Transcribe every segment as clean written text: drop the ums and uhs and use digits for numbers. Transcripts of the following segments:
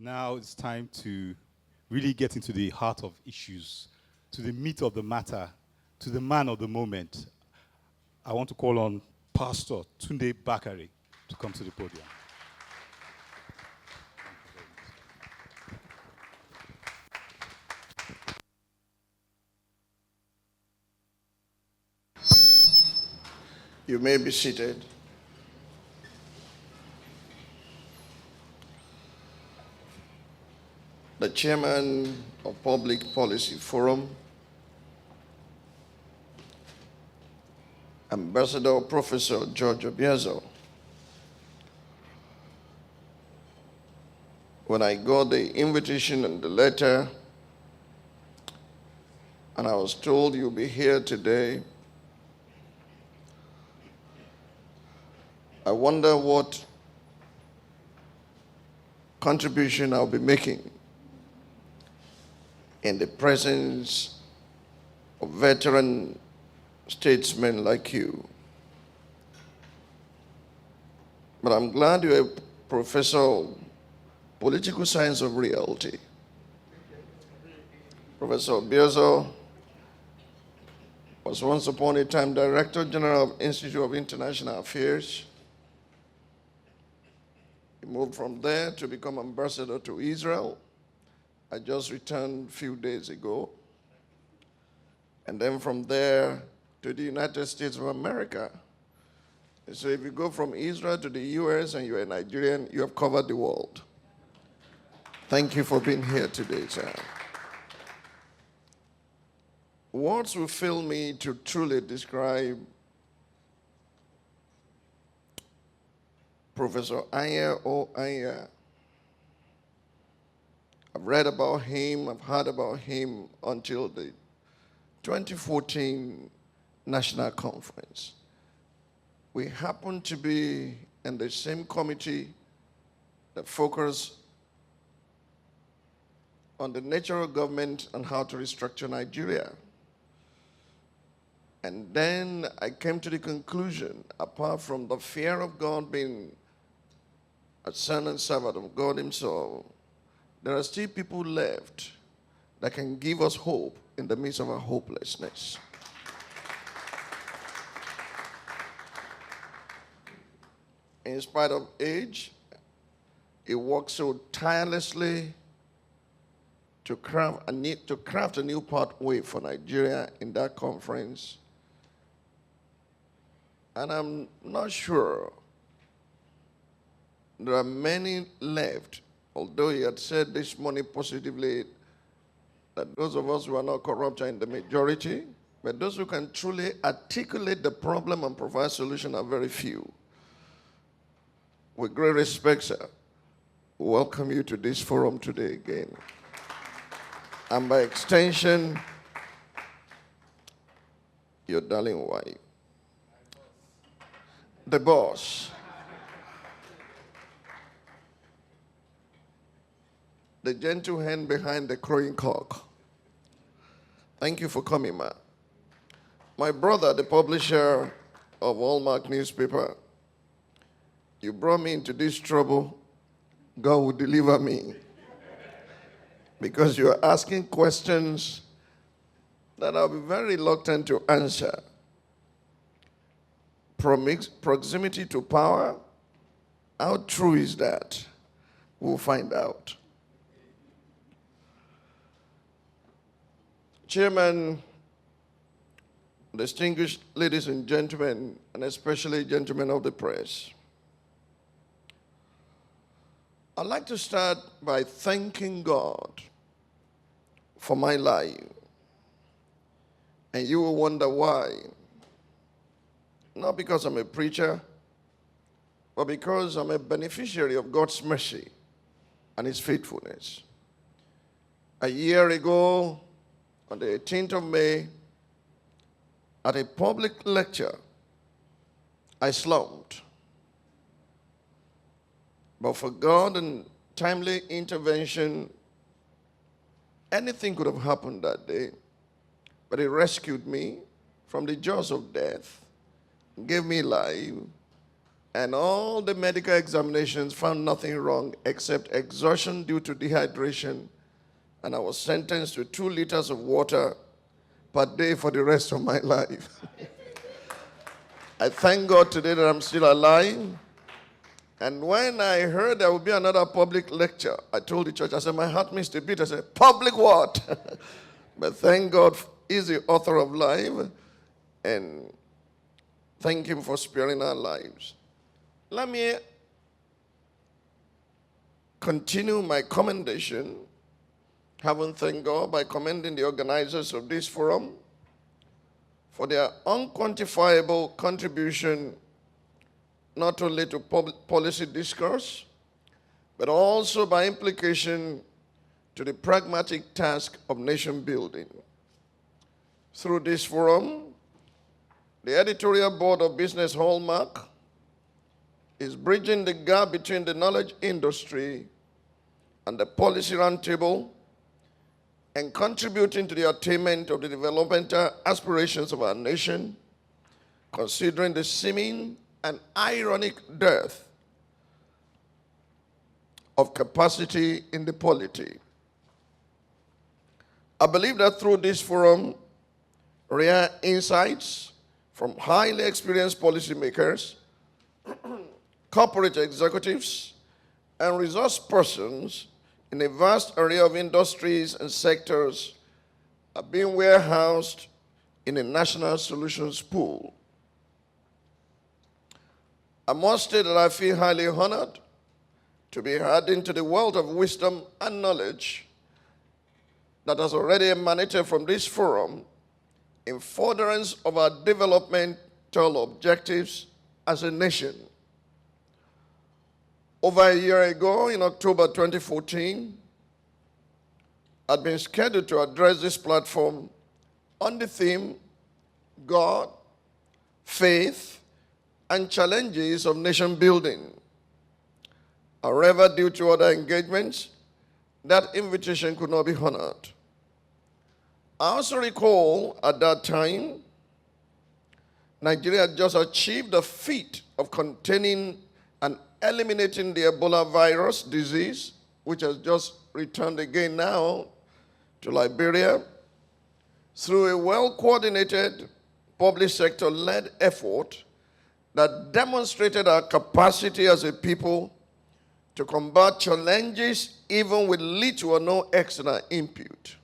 Now it's time to really get into the heart of issues, to the meat of the matter, to the man of the moment. I want to call on Pastor Tunde Bakare to come to the podium. You may be seated. The chairman of Public Policy Forum, Ambassador Professor George Obiazo. When I got the invitation and the letter, and I was told you'll be here today, I wonder what contribution I'll be making in the presence of veteran statesmen like you. But I'm glad you're a professor of political science of reality. Professor Obiazo was once upon a time Director General of Institute of International Affairs. He moved from there to become ambassador to Israel. I just returned a few days ago. And then from there to the United States of America. And so if you go from Israel to the US and you're a Nigerian, you have covered the world. Thank you for being here today, sir. Words will fail me to truly describe Professor Anya O. Anya. I've read about him, I've heard about him until the 2014 National Conference. We happened to be in the same committee that focused on the nature of government and how to restructure Nigeria. And then I came to the conclusion, apart from the fear of God being a son and servant of God himself, there are still people left that can give us hope in the midst of our hopelessness. In spite of age, he worked so tirelessly to craft a new pathway for Nigeria in that conference. And I'm not sure there are many left, although he had said this morning positively that those of us who are not corrupt are in the majority, but those who can truly articulate the problem and provide solution are very few. With great respect, sir, welcome you to this forum today again. And by extension, your darling wife, the boss, the gentle hand behind the crowing cock. Thank you for coming, ma. My brother, the publisher of Hallmark newspaper, you brought me into this trouble. God will deliver me. Because you're asking questions that I'll be very reluctant to answer. Proximity to power, how true is that? We'll find out. Chairman, distinguished ladies and gentlemen, and especially gentlemen of the press, I'd like to start by thanking God for my life. And you will wonder why. Not because I'm a preacher, but because I'm a beneficiary of God's mercy and his faithfulness. A year ago, on the 18th of May, at a public lecture, I slumped. But for God and timely intervention, anything could have happened that day. But he rescued me from the jaws of death, gave me life, And all the medical examinations found nothing wrong except exhaustion due to dehydration. And I was sentenced to 2 liters of water per day for the rest of my life. I thank God today that I'm still alive. And when I heard there would be another public lecture, I told the church, I said, my heart missed a beat. I said, public what? But thank God he's the author of life. And thank him for sparing our lives. Let me continue my commendation, having thanked God by commending the organizers of this forum for their unquantifiable contribution not only to policy discourse, but also by implication to the pragmatic task of nation building. Through this forum, the editorial board of Business Hallmark is bridging the gap between the knowledge industry and the policy roundtable and contributing to the attainment of the developmental aspirations of our nation, considering the seeming and ironic dearth of capacity in the polity. I believe that through this forum, rare insights from highly experienced policymakers, corporate executives, and resource persons in a vast array of industries and sectors are being warehoused in a national solutions pool. I must say that I feel highly honored to be adding to the wealth of wisdom and knowledge that has already emanated from this forum in furtherance of our developmental objectives as a nation. Over a year ago, in October 2014, I'd been scheduled to address this platform on the theme, God, Faith, and Challenges of Nation Building. However, due to other engagements, that invitation could not be honored. I also recall at that time, Nigeria had just achieved the feat of containing and eliminating the Ebola virus disease, which has just returned again now to Liberia, through a well-coordinated public sector-led effort that demonstrated our capacity as a people to combat challenges even with little or no external input.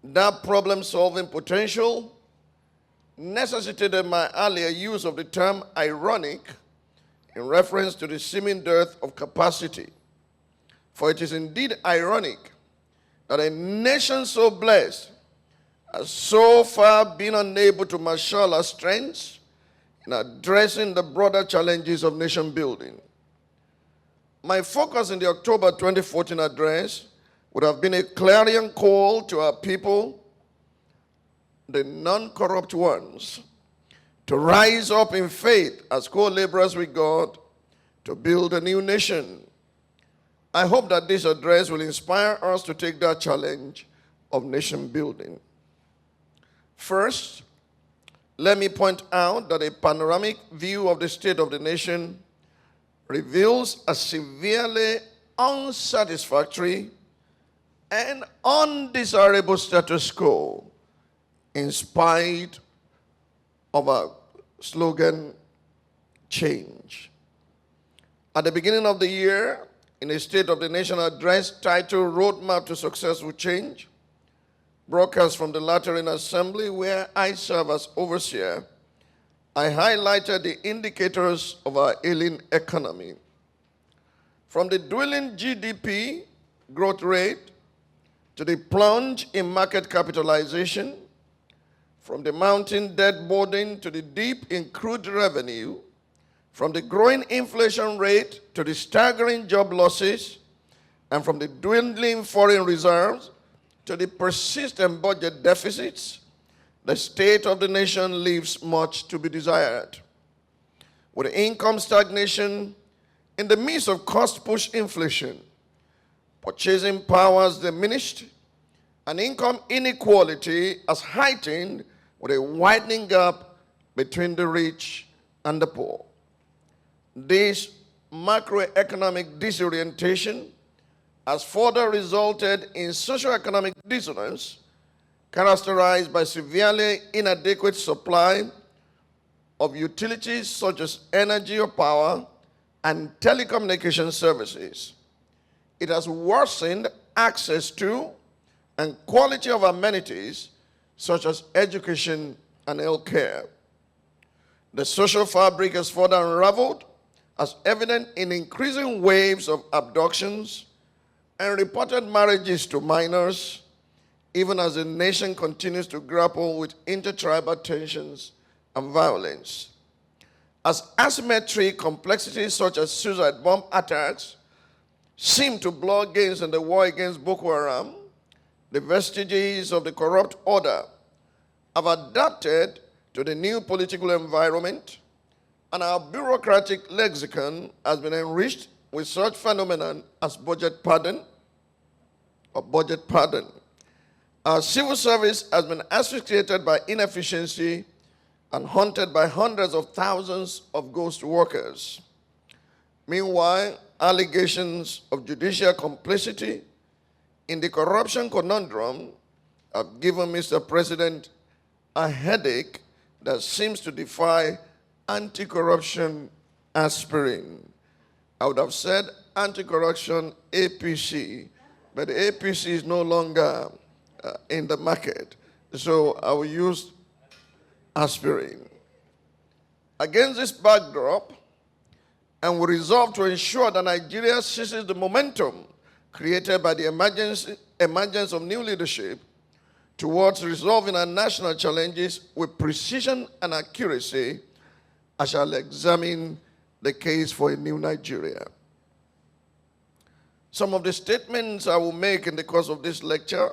That problem-solving potential necessitated my earlier use of the term ironic in reference to the seeming dearth of capacity. For it is indeed ironic that a nation so blessed has so far been unable to marshal our strengths in addressing the broader challenges of nation building. My focus in the October 2014 address would have been a clarion call to our people, the non-corrupt ones, to rise up in faith as co-laborers with God to build a new nation. I hope that this address will inspire us to take that challenge of nation building. First, let me point out that a panoramic view of the state of the nation reveals a severely unsatisfactory and undesirable status quo in spite of our slogan, change. At the beginning of the year, in a State of the Nation address titled Roadmap to Successful Change, broadcast from the Lateran Assembly where I serve as overseer, I highlighted the indicators of our ailing economy. From the dwindling GDP growth rate to the plunge in market capitalization, from the mounting debt burden to the dip in crude revenue, from the growing inflation rate to the staggering job losses, and from the dwindling foreign reserves to the persistent budget deficits, the state of the nation leaves much to be desired. With income stagnation in the midst of cost-push inflation, purchasing power has diminished, and income inequality has heightened with a widening gap between the rich and the poor. This macroeconomic disorientation has further resulted in socioeconomic dissonance characterized by severely inadequate supply of utilities such as energy or power and telecommunication services. It has worsened access to and quality of amenities such as education and health care. The social fabric has further unraveled, as evident in increasing waves of abductions and reported marriages to minors, even as the nation continues to grapple with intertribal tensions and violence. As asymmetric complexities such as suicide bomb attacks seem to blow gains in the war against Boko Haram, the vestiges of the corrupt order have adapted to the new political environment, and our bureaucratic lexicon has been enriched with such phenomenon as budget pardon or budget pardon. Our civil service has been asphyxiated by inefficiency and haunted by hundreds of thousands of ghost workers. Meanwhile, allegations of judicial complicity in the corruption conundrum have given Mr. President a headache that seems to defy anti-corruption aspirin. I would have said anti-corruption APC, but the APC is no longer in the market. So I will use aspirin. Against this backdrop, and we resolve to ensure that Nigeria seizes the momentum created by the emergence of new leadership towards resolving our national challenges with precision and accuracy, I shall examine the case for a new Nigeria. Some of the statements I will make in the course of this lecture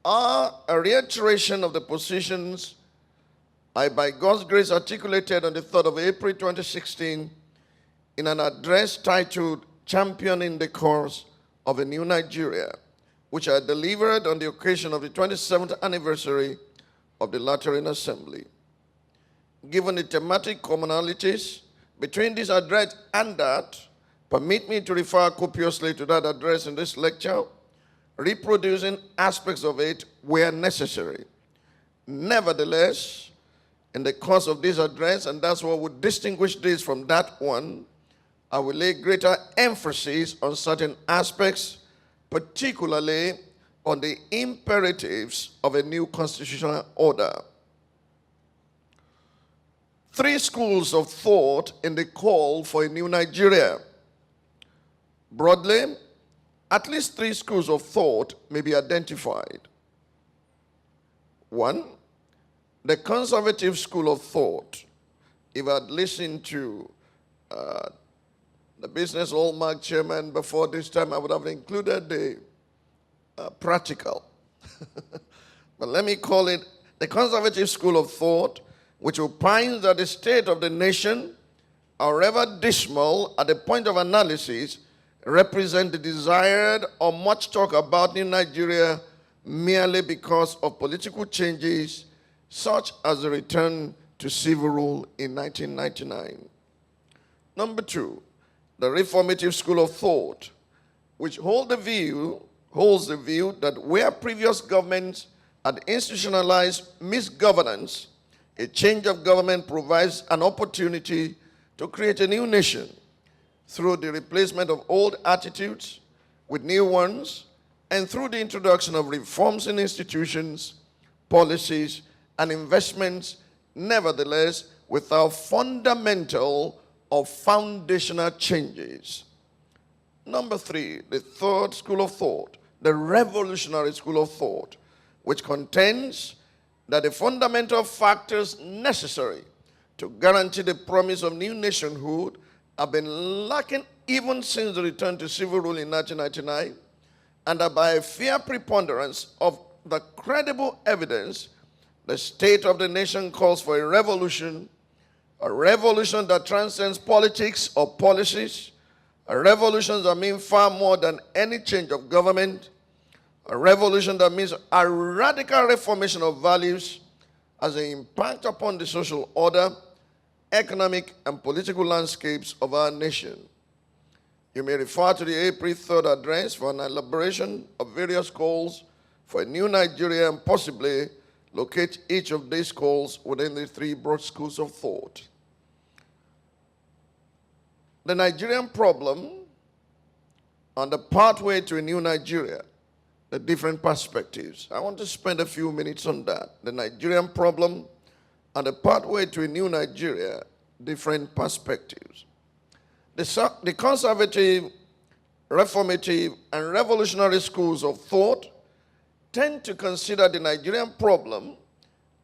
are a reiteration of the positions I, by God's grace, articulated on the 3rd of April 2016 in an address titled Championing the Cause of a New Nigeria, which I delivered on the occasion of the 27th anniversary of the Lateran Assembly. Given the thematic commonalities between this address and that, permit me to refer copiously to that address in this lecture, reproducing aspects of it where necessary. Nevertheless, in the course of this address, and that's what would distinguish this from that one, I will lay greater emphasis on certain aspects, particularly on the imperatives of a new constitutional order. 3 schools of thought in the call for a new Nigeria. Broadly, at least 3 schools of thought may be identified. 1, the conservative school of thought. If I had listened to the Business Hallmark chairman before this time, I would have included the practical. But let me call it the conservative school of thought, which opines that the state of the nation, however dismal at the point of analysis, represent the desired or much talk about in Nigeria merely because of political changes such as the return to civil rule in 1999. Number 2, the reformative school of thought, which holds the view that where previous governments had institutionalized misgovernance, a change of government provides an opportunity to create a new nation through the replacement of old attitudes with new ones, and through the introduction of reforms in institutions, policies, and investments, nevertheless, without fundamental or foundational changes. Number 3, the 3rd school of thought, the revolutionary school of thought, which contends that the fundamental factors necessary to guarantee the promise of new nationhood have been lacking even since the return to civil rule in 1999, and that by a fair preponderance of the credible evidence, the state of the nation calls for a revolution that transcends politics or policies, a revolution that means far more than any change of government, a revolution that means a radical reformation of values as an impact upon the social order, economic, and political landscapes of our nation. You may refer to the April 3rd address for an elaboration of various calls for a new Nigeria and possibly locate each of these calls within the three broad schools of thought. The Nigerian problem and the pathway to a new Nigeria, the different perspectives. I want to spend a few minutes on that. The Nigerian problem and the pathway to a new Nigeria, different perspectives. The conservative, reformative, and revolutionary schools of thought tend to consider the Nigerian problem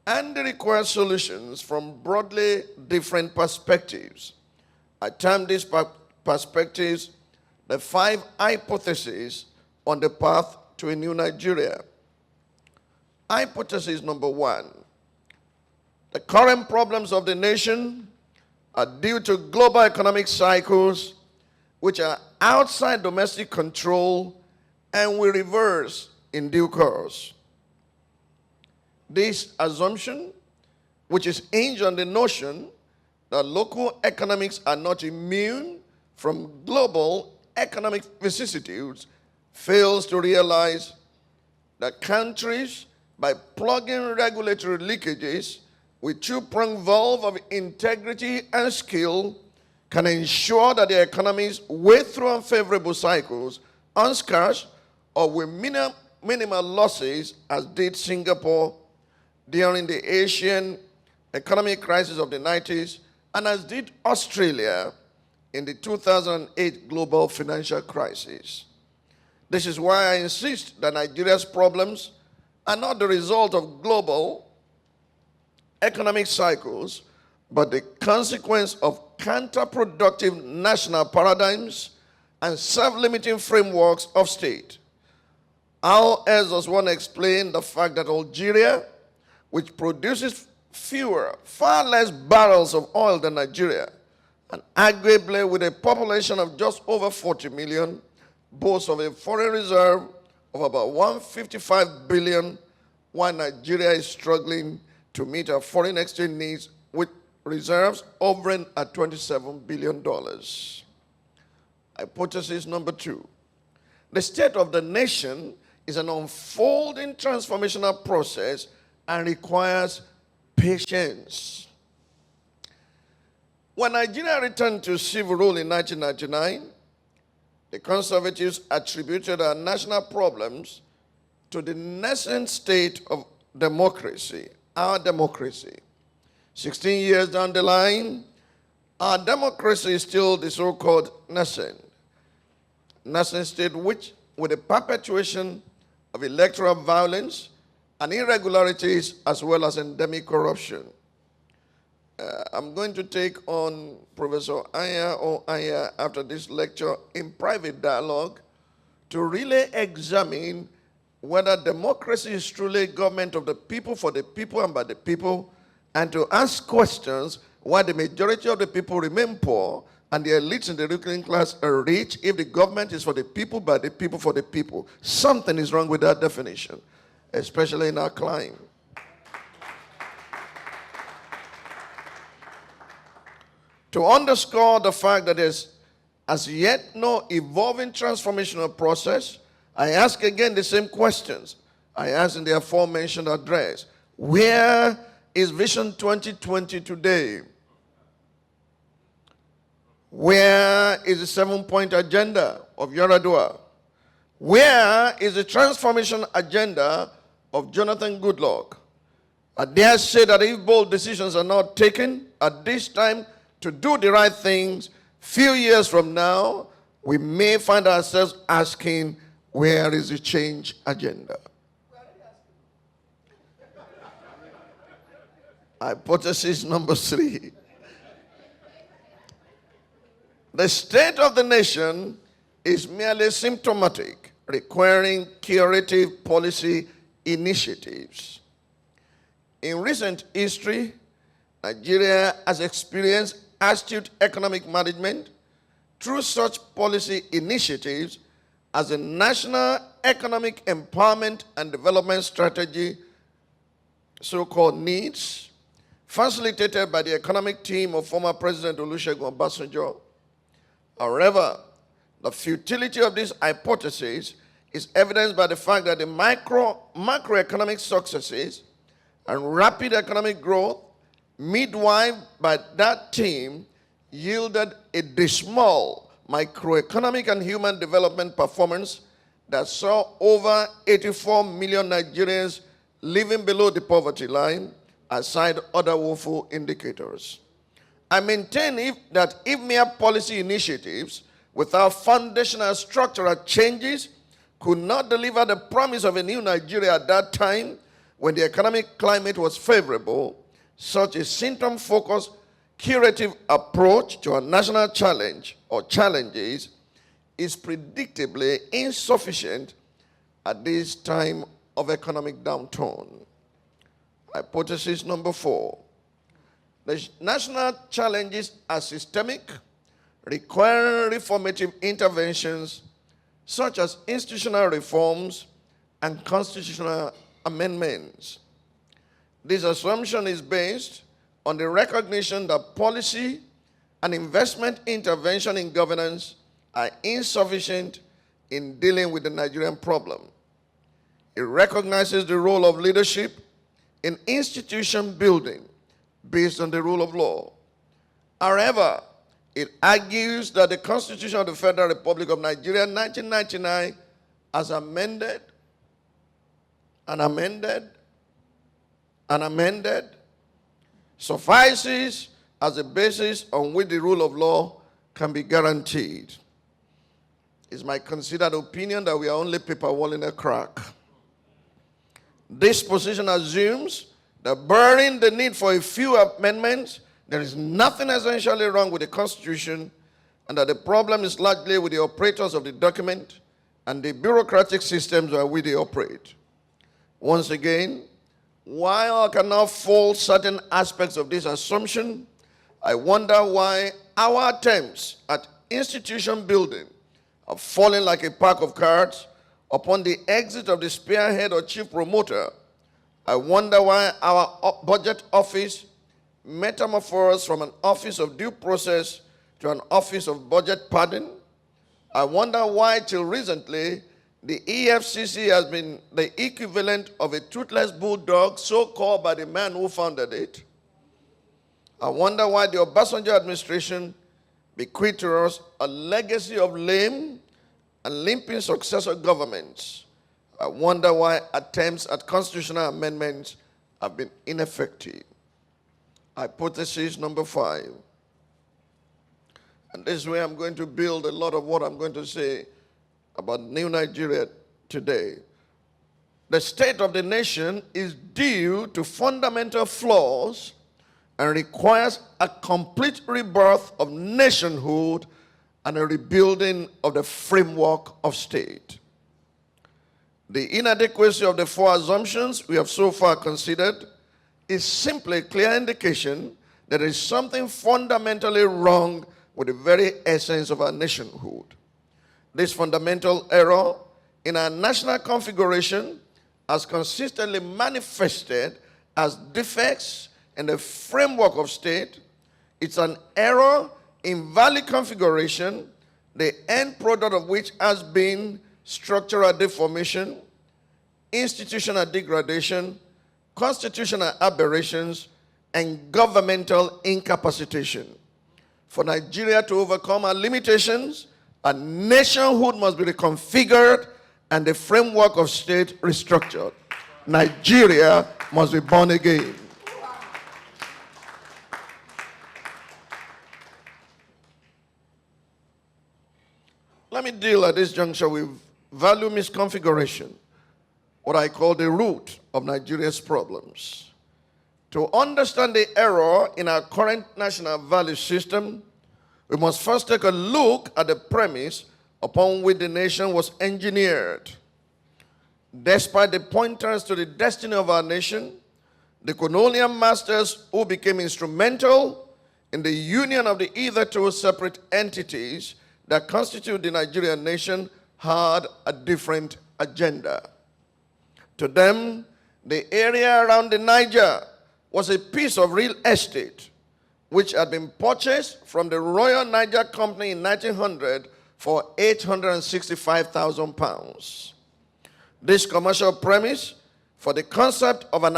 and the required solutions from broadly different perspectives. I term these perspectives the 5 hypotheses on the path to a new Nigeria. Hypothesis number 1. The current problems of the nation are due to global economic cycles which are outside domestic control and will reverse in due course. This assumption, which is hinged on the notion that local economics are not immune from global economic vicissitudes, fails to realize that countries, by plugging regulatory leakages with two-pronged valve of integrity and skill, can ensure that their economies wade through unfavorable cycles unscathed or with minimal losses, as did Singapore during the Asian economic crisis of the 90s, and as did Australia in the 2008 global financial crisis. This is why I insist that Nigeria's problems are not the result of global economic cycles, but the consequence of counterproductive national paradigms and self-limiting frameworks of state. How else does one explain the fact that Algeria, which produces far less barrels of oil than Nigeria, and arguably with a population of just over 40 million, boasts of a foreign reserve of about 155 billion, while Nigeria is struggling to meet our foreign exchange needs with reserves hovering at $27 billion. Hypothesis number 2. The state of the nation is an unfolding transformational process and requires patience. When Nigeria returned to civil rule in 1999, the conservatives attributed our national problems to the nascent state of democracy, our democracy. 16 years down the line, our democracy is still the so-called nascent state, which, with the perpetuation of electoral violence and irregularities as well as endemic corruption. I'm going to take on Professor Aya after this lecture in private dialogue to really examine whether democracy is truly government of the people, for the people, and by the people, and to ask questions why the majority of the people remain poor and the elites in the ruling class are rich if the government is for the people, by the people, for the people. Something is wrong with that definition, especially in our climate. To underscore the fact that there's as yet no evolving transformational process, I ask again the same questions I asked in the aforementioned address. Where is Vision 2020 today? Where is the 7-point agenda of Yaradua? Where is the transformation agenda of Jonathan Goodluck? I dare say that if bold decisions are not taken at this time to do the right things, few years from now, we may find ourselves asking, where is the change agenda? Hypothesis number 3. The state of the nation is merely symptomatic, requiring curative policy initiatives. In recent history, Nigeria has experienced astute economic management through such policy initiatives as the National Economic Empowerment and Development Strategy, so-called NEEDS, facilitated by the economic team of former President Olusegun Obasanjo. However, the futility of this hypothesis is evidenced by the fact that the macroeconomic successes and rapid economic growth midwife by that team yielded a dismal microeconomic and human development performance that saw over 84 million Nigerians living below the poverty line, aside other woeful indicators. I maintain that if mere policy initiatives without foundational structural changes could not deliver the promise of a new Nigeria at that time when the economic climate was favorable, such a symptom-focused curative approach to a national challenge or challenges is predictably insufficient at this time of economic downturn. Hypothesis number 4. The national challenges are systemic, requiring reformative interventions such as institutional reforms and constitutional amendments. This assumption is based on the recognition that policy and investment intervention in governance are insufficient in dealing with the Nigerian problem. It recognizes the role of leadership in institution building based on the rule of law. However, it argues that the Constitution of the Federal Republic of Nigeria 1999 as amended suffices as a basis on which the rule of law can be guaranteed. It's my considered opinion that we are only paper walling a crack. This position assumes that barring the need for a few amendments, there is nothing essentially wrong with the Constitution, and that the problem is largely with the operators of the document and the bureaucratic systems by which they operate. Once again, while I cannot fault certain aspects of this assumption, I wonder why our attempts at institution building are falling like a pack of cards upon the exit of the spearhead or chief promoter. I wonder why our budget office metamorphosed from an office of due process to an office of budget padding. I wonder why till recently the EFCC has been the equivalent of a toothless bulldog, so called by the man who founded it. I wonder why the Obasanjo administration bequeathed to us a legacy of lame and limping successor governments. I wonder why attempts at constitutional amendments have been ineffective. Hypothesis number 5. And this is where I'm going to build a lot of what I'm going to say about New Nigeria today. The state of the nation is due to fundamental flaws and requires a complete rebirth of nationhood and a rebuilding of the framework of state. The inadequacy of the 4 assumptions we have so far considered is simply a clear indication that there is something fundamentally wrong with the very essence of our nationhood. This fundamental error in our national configuration has consistently manifested as defects in the framework of state. It's an error in valid configuration, the end product of which has been structural deformation, institutional degradation, constitutional aberrations, and governmental incapacitation. For Nigeria to overcome our limitations, a nationhood must be reconfigured and the framework of state restructured. Nigeria must be born again. Let me deal at this juncture with value misconfiguration, what I call the root of Nigeria's problems. To understand the error in our current national value system, we must first take a look at the premise upon which the nation was engineered. Despite the pointers to the destiny of our nation, the colonial masters who became instrumental in the union of the hitherto separate entities that constitute the Nigerian nation had a different agenda. To them, the area around the Niger was a piece of real estate which had been purchased from the Royal Niger Company in 1900 for £865,000. This commercial premise for the concept of an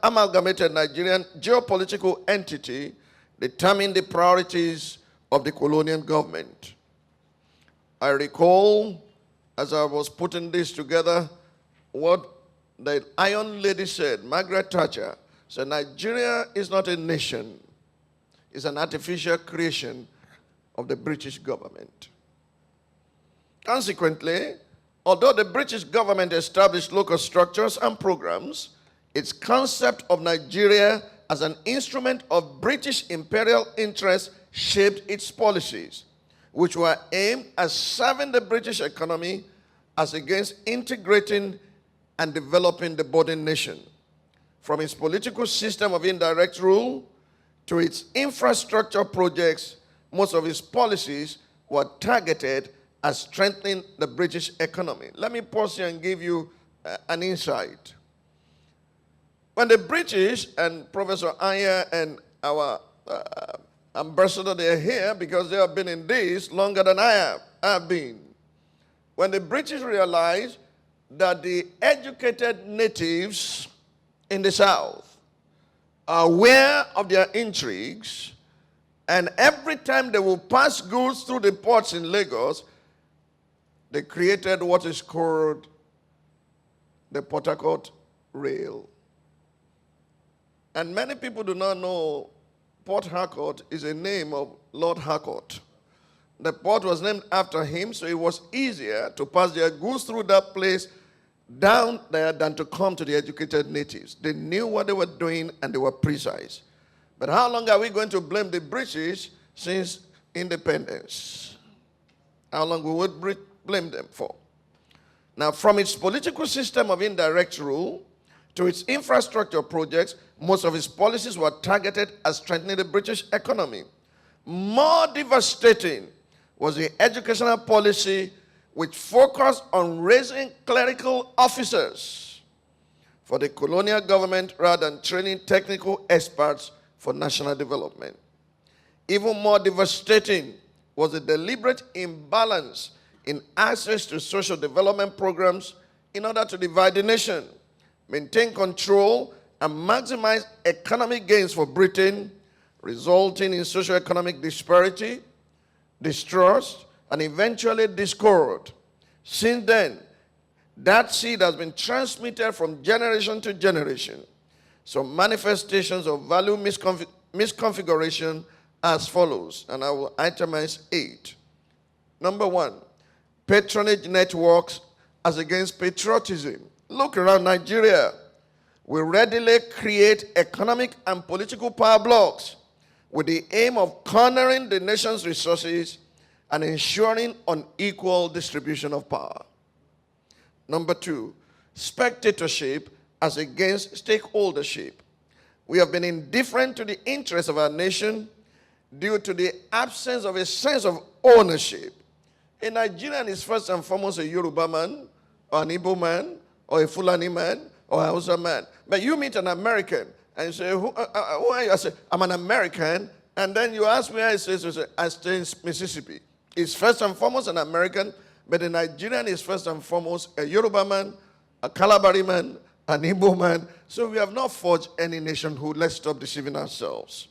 amalgamated Nigerian geopolitical entity determined the priorities of the colonial government. I recall, as I was putting this together, what the Iron Lady said, Margaret Thatcher, said, Nigeria is not a nation. It's an artificial creation of the British government. Consequently, although the British government established local structures and programs, its concept of Nigeria as an instrument of British imperial interest shaped its policies, which were aimed at serving the British economy as against integrating and developing the burdened nation. From its political system of indirect rule to its infrastructure projects, most of its policies were targeted at strengthening the British economy. Let me pause here and give you an insight. When the British, and Professor Aya and our ambassador, they are here because they have been in this longer than I have been. When the British realized that the educated natives in the South are aware of their intrigues, and every time they will pass goods through the ports in Lagos, they created what is called the Port Harcourt Rail. And many people do not know Port Harcourt is a name of Lord Harcourt. The port was named after him, so it was easier to pass their goods through that place down there than to come to the educated natives. They knew what they were doing and they were precise. But how long are we going to blame the British since independence? How long we would blame them for? Now, from its political system of indirect rule to its infrastructure projects, most of its policies were targeted at strengthening the British economy. More devastating was the educational policy which focused on raising clerical officers for the colonial government rather than training technical experts for national development. Even more devastating was the deliberate imbalance in access to social development programs in order to divide the nation, maintain control, and maximize economic gains for Britain, resulting in socio-economic disparity, distrust, and eventually discord. Since then, that seed has been transmitted from generation to generation. Some manifestations of value misconfiguration as follows, and I will itemize 8. Number 1, patronage networks as against patriotism. Look around Nigeria. We readily create economic and political power blocks with the aim of cornering the nation's resources and ensuring unequal distribution of power. Number 2, spectatorship as against stakeholdership. We have been indifferent to the interests of our nation due to the absence of a sense of ownership. A Nigerian is first and foremost a Yoruba man, or an Igbo man, or a Fulani man, or a Hausa man. But you meet an American and you say, who are you? I say, I'm an American. And then you ask where he says, I stay in Mississippi. He's first and foremost an American, but a Nigerian is first and foremost a Yoruba man, a Calabari man, an Igbo man. So we have not forged any nationhood. Let's stop deceiving ourselves.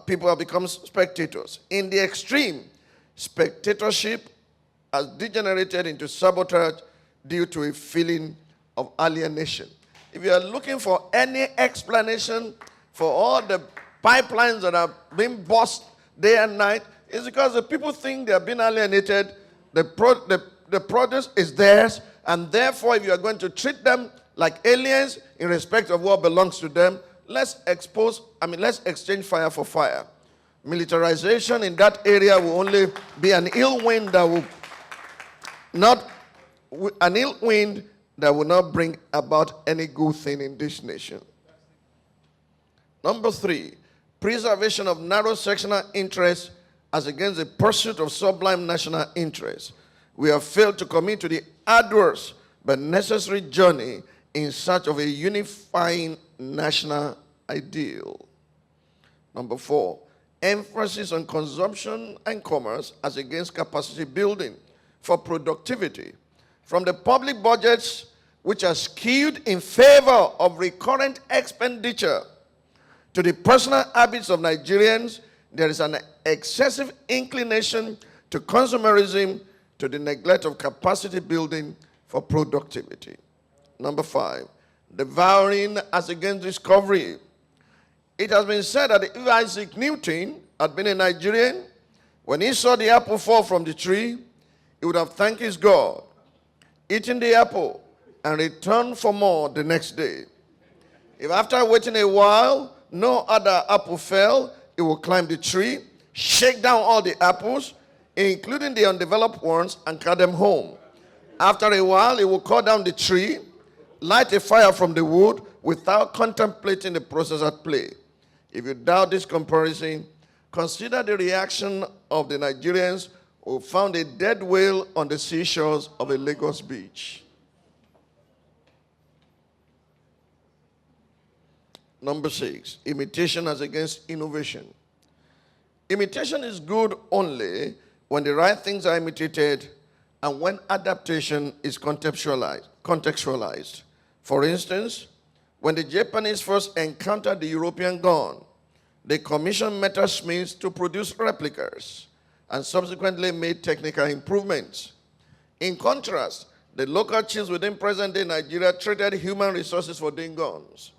People have become spectators. In the extreme, spectatorship has degenerated into sabotage due to a feeling of alienation. If you are looking for any explanation for all the pipelines that are being burst day and night, it's because the people think they are being alienated. The produce is theirs, and therefore, if you are going to treat them like aliens in respect of what belongs to them, let's exchange fire for fire. Militarization in that area will only be an ill wind that will not bring about any good thing in this nation. Number 3, preservation of narrow sectional interests as against the pursuit of sublime national interests. We have failed to commit to the arduous but necessary journey in search of a unifying national ideal. Number 4, emphasis on consumption and commerce as against capacity building for productivity. From the public budgets, which are skewed in favor of recurrent expenditure, to the personal habits of Nigerians, there is an excessive inclination to consumerism, to the neglect of capacity building for productivity. Number 5, devouring as against discovery. It has been said that if Isaac Newton had been a Nigerian, when he saw the apple fall from the tree, he would have thanked his God, eaten the apple, and returned for more the next day. If after waiting a while, no other apple fell, he will climb the tree, shake down all the apples, including the undeveloped ones, and carry them home. After a while, he will cut down the tree, light a fire from the wood without contemplating the process at play. If you doubt this comparison, consider the reaction of the Nigerians who found a dead whale on the seashores of a Lagos beach. Number 6, imitation as against innovation. Imitation is good only when the right things are imitated and when adaptation is contextualized. For instance, when the Japanese first encountered the European gun, they commissioned metalsmiths to produce replicas and subsequently made technical improvements. In contrast, the local chiefs within present-day Nigeria traded human resources for doing guns.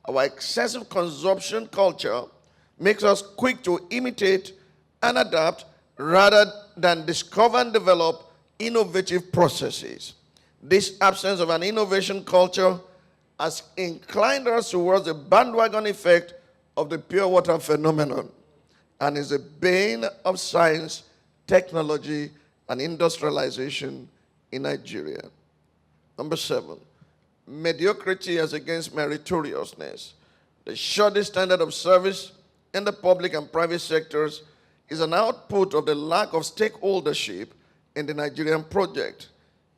Our excessive consumption culture makes us quick to imitate and adapt rather than discover and develop innovative processes. This absence of an innovation culture has inclined us towards the bandwagon effect of the pure water phenomenon and is a bane of science, technology, and industrialization in Nigeria. Number 7, mediocrity as against meritoriousness. The shoddy standard of service in the public and private sectors is an output of the lack of stakeholdership in the Nigerian project.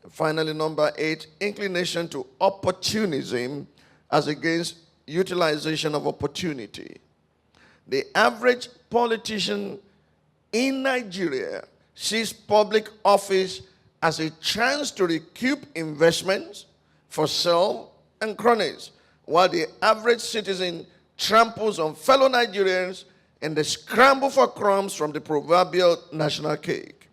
And finally, number 8, inclination to opportunism as against utilization of opportunity. The average politician in Nigeria sees public office as a chance to recoup investments for self and cronies, while the average citizen tramples on fellow Nigerians in the scramble for crumbs from the proverbial national cake.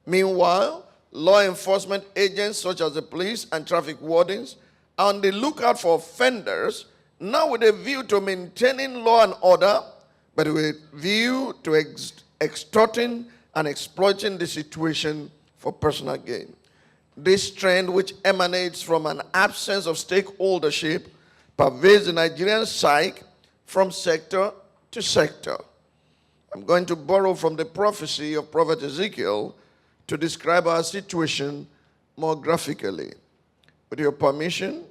Meanwhile, law enforcement agents such as the police and traffic wardens are on the lookout for offenders, not with a view to maintaining law and order, but with a view to extorting and exploiting the situation for personal gain. This trend, which emanates from an absence of stakeholdership, pervades the Nigerian psyche from sector to sector. I'm going to borrow from the prophecy of Prophet Ezekiel to describe our situation more graphically. With your permission,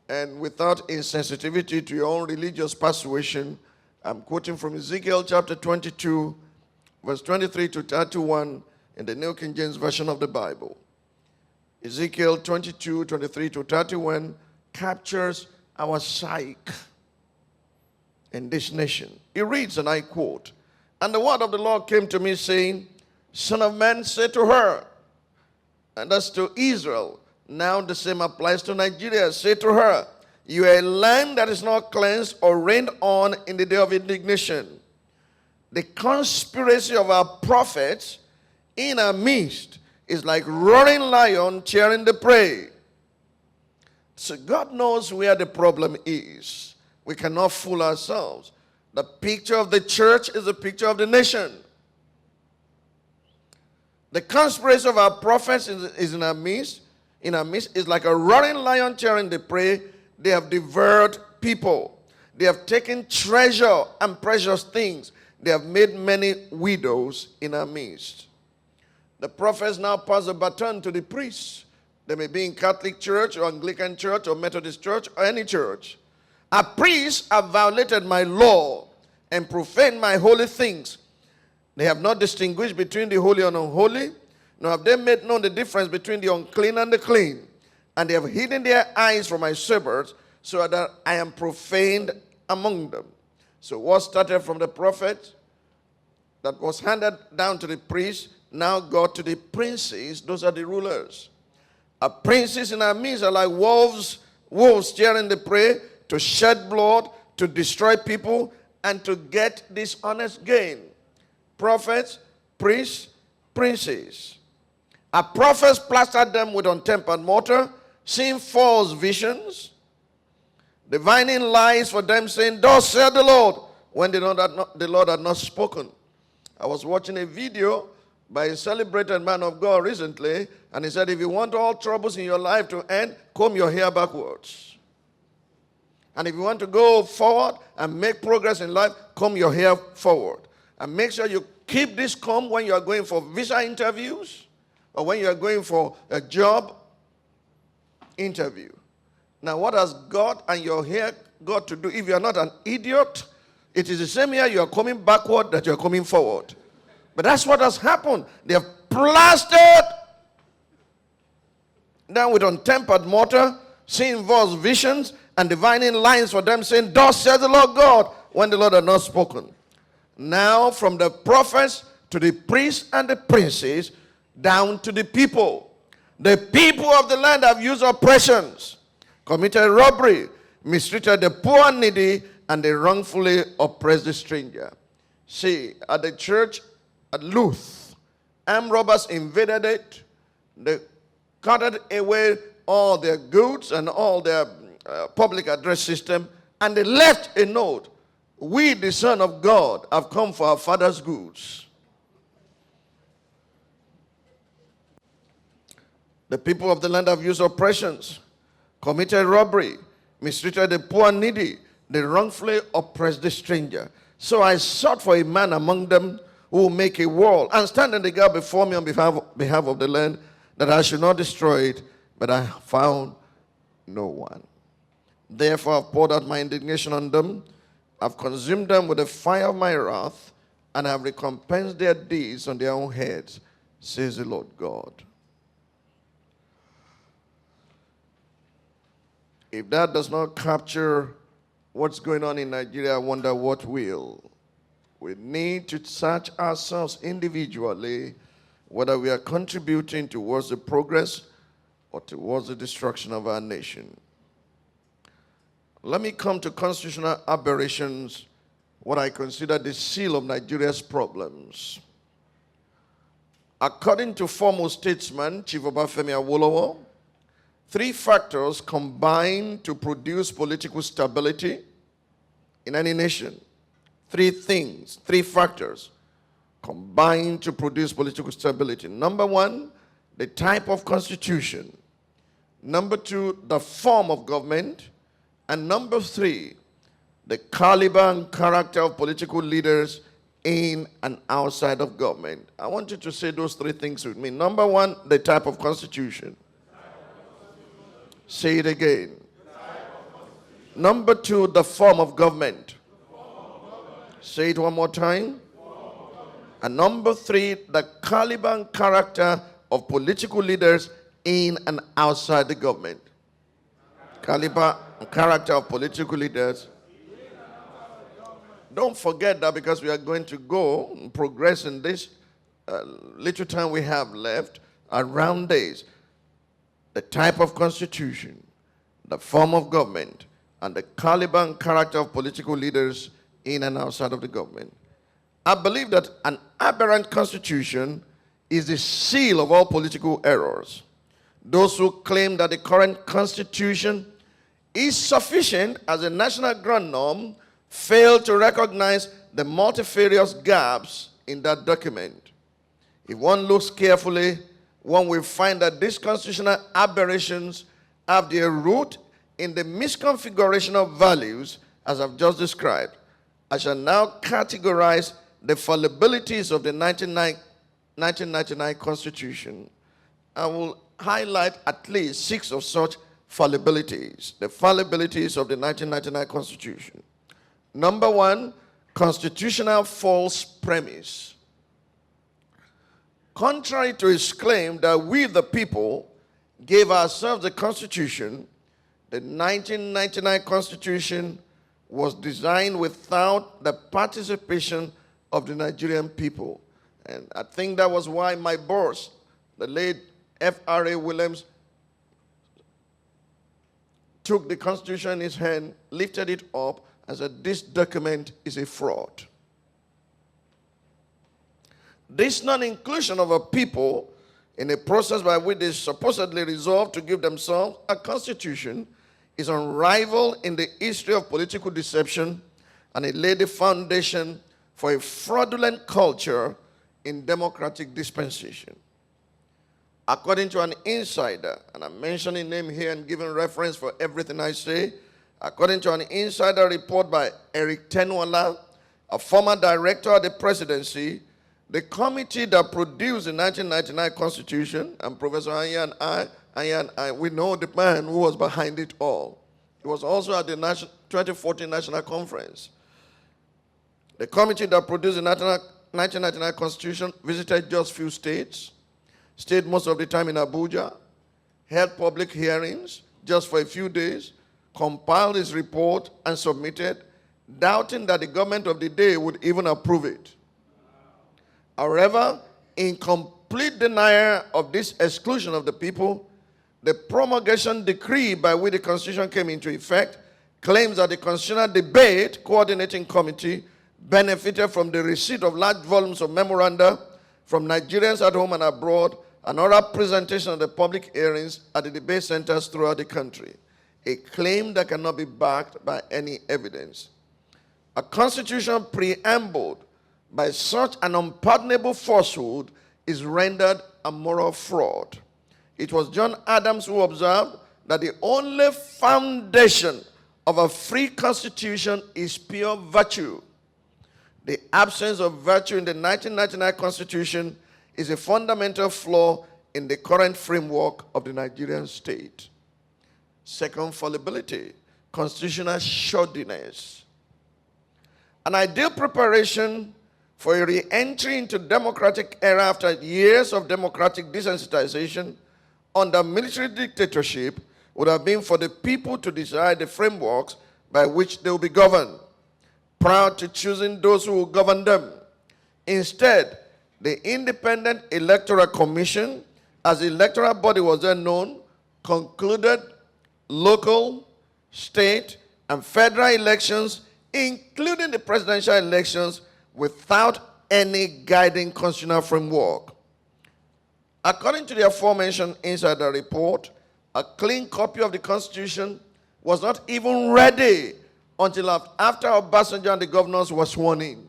and without insensitivity to your own religious persuasion, I'm quoting from Ezekiel chapter 22, verse 23 to 31 in the New King James Version of the Bible. Ezekiel 22, 23 to 31 captures our psyche in this nation. It reads, and I quote, "And the word of the Lord came to me, saying, Son of man, say to her," and that's to Israel. Now the same applies to Nigeria. Say to her, "You are a land that is not cleansed or rained on in the day of indignation. The conspiracy of our prophets in our midst is like roaring lion tearing the prey." So God knows where the problem is. We cannot fool ourselves. The picture of the church is the picture of the nation. The conspiracy of our prophets is in our midst. In our midst is like a roaring lion tearing the prey. They have devoured people. They have taken treasure and precious things. They have made many widows in our midst. The prophets now pass the baton to the priests. They may be in Catholic church or Anglican church or Methodist church or any church. "Our priests have violated my law and profaned my holy things. They have not distinguished between the holy and unholy, nor have they made known the difference between the unclean and the clean. And they have hidden their eyes from my Sabbaths, so that I am profaned among them. So what started from the prophet that was handed down to the priest now got to the princes. Those are the rulers. Our princes in our midst are like wolves tearing the prey to shed blood, to destroy people, and to get dishonest gain. Prophets, priests, princes. Our prophets plastered them with untempered mortar, seeing false visions, divining lies for them, saying, "Thus said the Lord," when the Lord had not spoken. I was watching a video by a celebrated man of God recently, and he said, if you want all troubles in your life to end, comb your hair backwards. And if you want to go forward and make progress in life, comb your hair forward. And make sure you keep this comb when you are going for visa interviews or when you are going for a job interview. Now, what has God and your hair got to do? If you are not an idiot, it is the same hair you are coming backward that you are coming forward. But that's what has happened. They have plastered down with untempered mortar, seeing false visions, and divining lines for them, saying, "Thus says the Lord God," when the Lord had not spoken. Now, from the prophets to the priests and the princes, down to the people. The people of the land have used oppressions, committed robbery, mistreated the poor and needy, and they wrongfully oppressed the stranger. See, at the church at Luth, armed robbers invaded it. They carted away all their goods and all their public address system, and they left a note. "We, the Son of God, have come for our Father's goods." The people of the land have used oppressions, committed robbery, mistreated the poor and needy. They wrongfully oppressed the stranger. So I sought for a man among them who will make a wall and stand in the gap before me on behalf of the land, that I should not destroy it, but I found no one. Therefore I've poured out my indignation on them. I've consumed them with the fire of my wrath, and I've recompensed their deeds on their own heads, says the Lord God. If that does not capture what's going on in Nigeria, I wonder what will. We need to search ourselves individually whether we are contributing towards the progress or towards the destruction of our nation. Let me come to constitutional aberrations, what I consider the seal of Nigeria's problems. According to former statesman Chief Obafemi Awolowo, 3 factors combine to produce political stability in any nation. 3 things, 3 factors combine to produce political stability. Number 1, the type of constitution. Number 2, the form of government. And number 3, the caliber and character of political leaders in and outside of government. I want you to say those 3 things with me. Number 1, the type of constitution. Say it again. Number 2, the form of government. Say it one more time. And number 3, the caliber and character of political leaders in and outside the government. Caliber and character of political leaders. Don't forget that, because we are going to go and progress in this little time we have left around days. The type of constitution, the form of government, and the caliber and character of political leaders in and outside of the government. I believe that an aberrant constitution is the seal of all political errors. Those who claim that the current constitution is sufficient as a national grand norm fail to recognize the multifarious gaps in that document. If one looks carefully, one will find that these constitutional aberrations have their root in the misconfiguration of values, as I've just described. I shall now categorize the fallibilities of the 1999 Constitution. I will highlight at least 6 of such fallibilities. The fallibilities of the 1999 Constitution. Number 1, constitutional false premise. Contrary to his claim that we the people gave ourselves the Constitution, the 1999 Constitution was designed without the participation of the Nigerian people. And I think that was why my boss, the late F.R.A. Williams, took the Constitution in his hand, lifted it up, and said, this document is a fraud. This non-inclusion of a people in a process by which they supposedly resolved to give themselves a constitution is unrivaled in the history of political deception, and it laid the foundation for a fraudulent culture in democratic dispensation. According to an insider, and I'm mentioning name here and giving reference for everything I say, according to an insider report by Eric Tenwala, a former director of the presidency, the committee that produced the 1999 Constitution, and Professor Anya and I, we know the man who was behind it all. He was also at the 2014 National Conference. The committee that produced the 1999 Constitution visited just few states, stayed most of the time in Abuja, held public hearings just for a few days, compiled his report and submitted, doubting that the government of the day would even approve it. However, in complete denial of this exclusion of the people, the promulgation decree by which the Constitution came into effect claims that the Constitutional Debate Coordinating Committee benefited from the receipt of large volumes of memoranda from Nigerians at home and abroad, and oral presentation of the public hearings at the debate centers throughout the country, a claim that cannot be backed by any evidence. A constitution preambled by such an unpardonable falsehood is rendered a moral fraud. It was John Adams who observed that the only foundation of a free constitution is pure virtue. The absence of virtue in the 1999 Constitution is a fundamental flaw in the current framework of the Nigerian state. Second, fallibility, constitutional shoddiness. An ideal preparation for a re-entry into democratic era after years of democratic desensitization under military dictatorship would have been for the people to decide the frameworks by which they will be governed, prior to choosing those who will govern them. Instead, the Independent Electoral Commission, as the electoral body was then known, concluded local, state, and federal elections, including the presidential elections, without any guiding constitutional framework. According to the aforementioned insider report, a clean copy of the Constitution was not even ready until after Obasanjo and the governors were sworn in.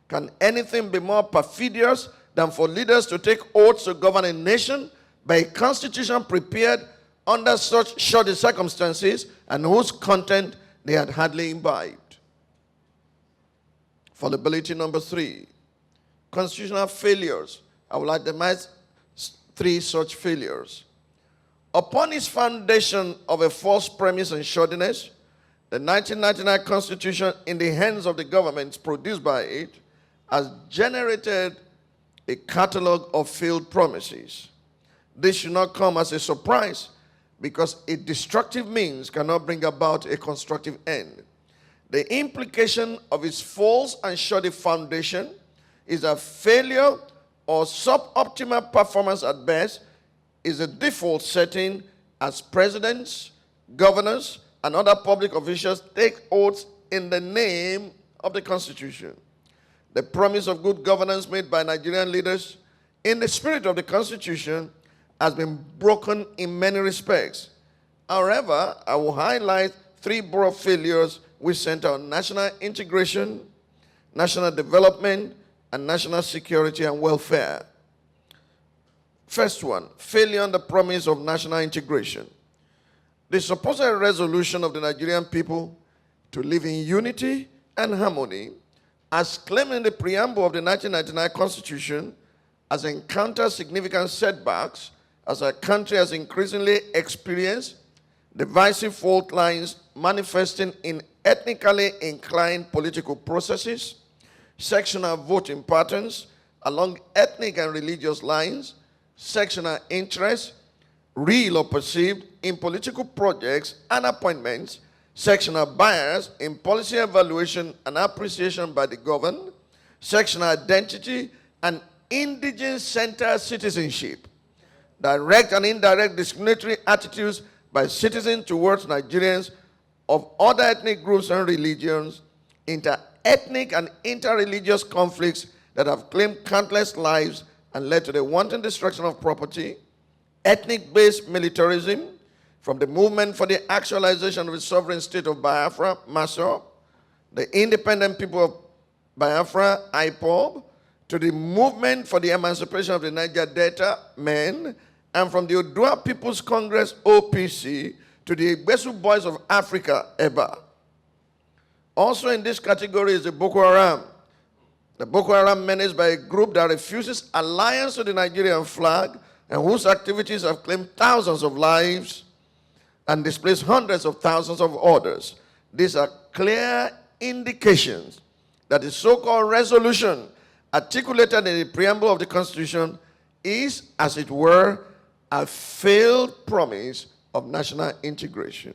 Can anything be more perfidious than for leaders to take oaths to govern a nation by a constitution prepared under such shoddy circumstances and whose content they had hardly imbibed? Fallibility number 3, constitutional failures. I would itemize 3 such failures. Upon its foundation of a false premise and shoddiness, the 1999 Constitution, in the hands of the governments produced by it, has generated a catalog of failed promises. This should not come as a surprise, because a destructive means cannot bring about a constructive end. The implication of its false and shoddy foundation is a failure or suboptimal performance at best is a default setting as presidents, governors, and other public officials take oaths in the name of the Constitution. The promise of good governance made by Nigerian leaders in the spirit of the Constitution has been broken in many respects. However, I will highlight 3 broad failures which center on national integration, national development, and national security and welfare. First one, failure on the promise of national integration. The supposed resolution of the Nigerian people to live in unity and harmony, as claimed in the preamble of the 1999 Constitution, has encountered significant setbacks as our country has increasingly experienced divisive fault lines manifesting in ethnically inclined political processes, sectional voting patterns along ethnic and religious lines, sectional interests, real or perceived, in political projects and appointments, sectional bias in policy evaluation and appreciation by the governed, sectional identity and indigent-centered citizenship, direct and indirect discriminatory attitudes by citizens towards Nigerians of other ethnic groups and religions, inter-ethnic and inter-religious conflicts that have claimed countless lives and led to the wanton destruction of property, ethnic-based militarism, from the movement for the actualization of the sovereign state of Biafra, MASOB, the independent people of Biafra, IPOB, to the movement for the emancipation of the Niger Delta, MEN, and from the Odua People's Congress, OPC, to the Igbesu Boys of Africa, EBA. Also in this category is the Boko Haram. The Boko Haram menaced by a group that refuses alliance with the Nigerian flag and whose activities have claimed thousands of lives and displaced hundreds of thousands of others. These are clear indications that the so-called resolution articulated in the preamble of the Constitution is, as it were, a failed promise of national integration.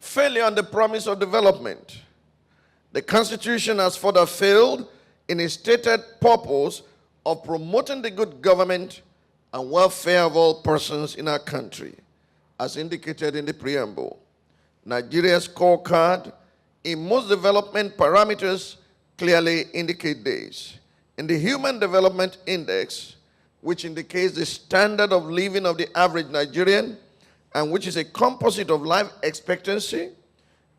Failure on the promise of development. The Constitution has further failed in its stated purpose of promoting the good government and welfare of all persons in our country, as indicated in the preamble. Nigeria's scorecard in most development parameters clearly indicate this. In the Human Development Index, which indicates the standard of living of the average Nigerian, and which is a composite of life expectancy,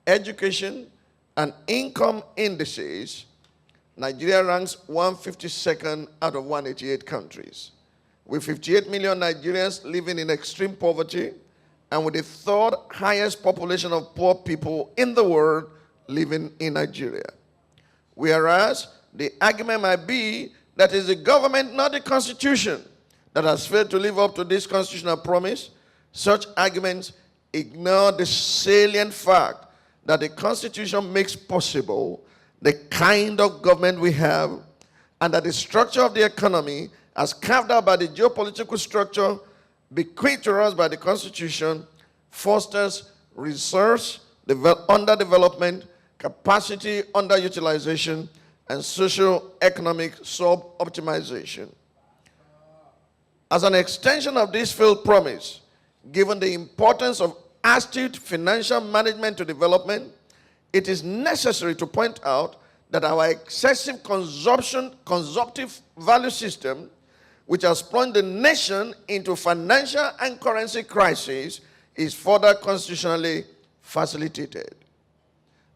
education, and income indices, Nigeria ranks 152nd out of 188 countries, with 58 million Nigerians living in extreme poverty, and with the third highest population of poor people in the world living in Nigeria. Whereas the argument might be that it's the government, not the Constitution, that has failed to live up to this constitutional promise, such arguments ignore the salient fact that the Constitution makes possible the kind of government we have, and that the structure of the economy, as carved out by the geopolitical structure bequeathed to us by the Constitution, fosters resource underdevelopment, capacity underutilization, and socio-economic sub-optimization. As an extension of this failed promise, given the importance of astute financial management to development, it is necessary to point out that our excessive consumptive value system, which has plunged the nation into financial and currency crisis, is further constitutionally facilitated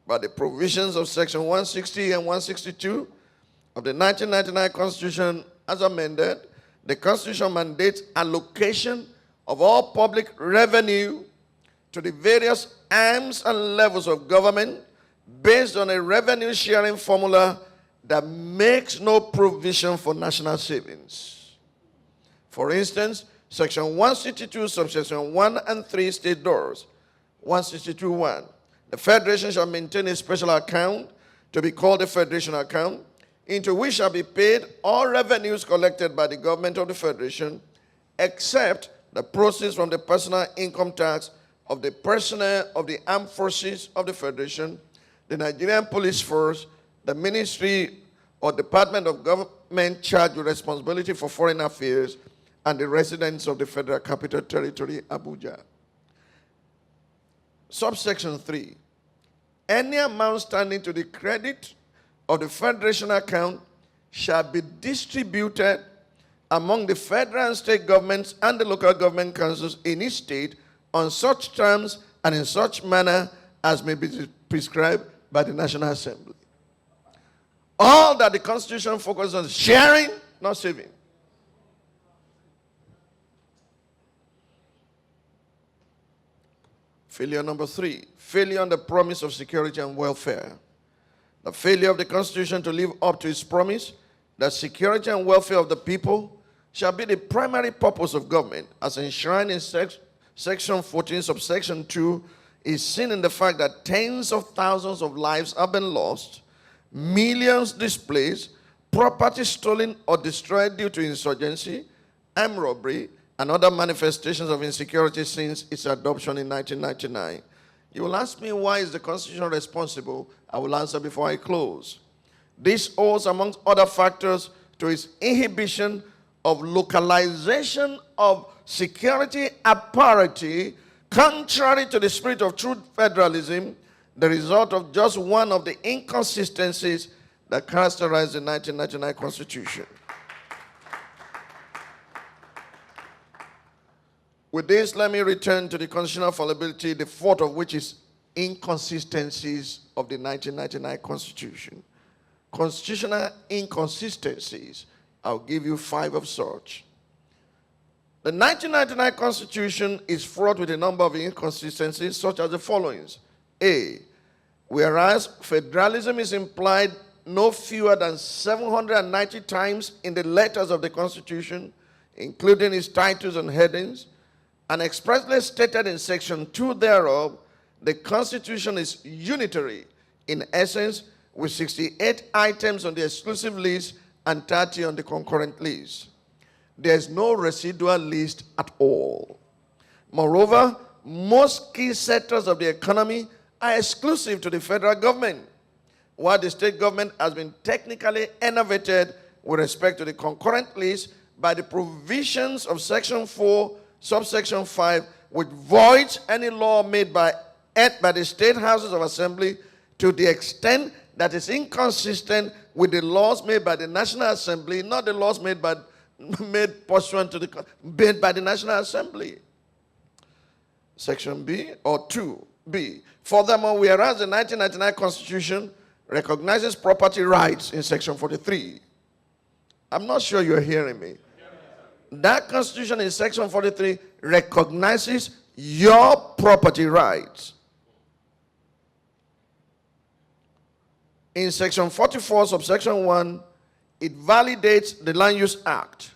by the provisions of Section 160 and 162 of the 1999 Constitution as amended. The Constitution mandates allocation of all public revenue to the various arms and levels of government based on a revenue sharing formula that makes no provision for national savings. For instance, Section 162, subsection 1 and 3 state thus: 162.1, the Federation shall maintain a special account to be called a Federation account, into which shall be paid all revenues collected by the government of the Federation, except the proceeds from the personal income tax of the personnel of the armed forces of the Federation, the Nigerian Police Force, the Ministry or Department of Government charged with responsibility for foreign affairs, and the residents of the Federal Capital Territory, Abuja. Subsection 3. Any amount standing to the credit of the Federation account shall be distributed among the federal and state governments and the local government councils in each state on such terms and in such manner as may be prescribed by the National Assembly. All that the Constitution focuses on is sharing, not saving. Failure number 3, failure on the promise of security and welfare. The failure of the Constitution to live up to its promise that security and welfare of the people shall be the primary purpose of government, as enshrined in Section 14, subsection 2, is seen in the fact that tens of thousands of lives have been lost, millions displaced, property stolen or destroyed due to insurgency, armed robbery, and other manifestations of insecurity since its adoption in 1999. You will ask me, why is the Constitution responsible? I will answer before I close. This owes, amongst other factors, to its inhibition of localization of security apparatus, contrary to the spirit of true federalism, the result of just one of the inconsistencies that characterized the 1999 Constitution. With this, let me return to the constitutional fallibility, the fourth of which is inconsistencies of the 1999 Constitution. Constitutional inconsistencies. I'll give you 5 of such. The 1999 Constitution is fraught with a number of inconsistencies, such as the following. A, whereas federalism is implied no fewer than 790 times in the letters of the Constitution, including its titles and headings, and expressly stated in Section 2 thereof, the Constitution is unitary in essence, with 68 items on the exclusive list and 30 on the concurrent list. There is no residual list at all. Moreover, most key sectors of the economy are exclusive to the federal government, while the state government has been technically innovated with respect to the concurrent list by the provisions of Section 4, subsection 5, which voids any law made by the state houses of assembly to the extent that is inconsistent with the laws made by the National Assembly, not the laws made pursuant to made by the National Assembly. Section B or 2B. Furthermore, whereas the 1999 Constitution recognizes property rights in Section 43. I'm not sure you're hearing me. That Constitution in Section 43 recognizes your property rights. In Section 44, subsection 1, it validates the Land Use Act,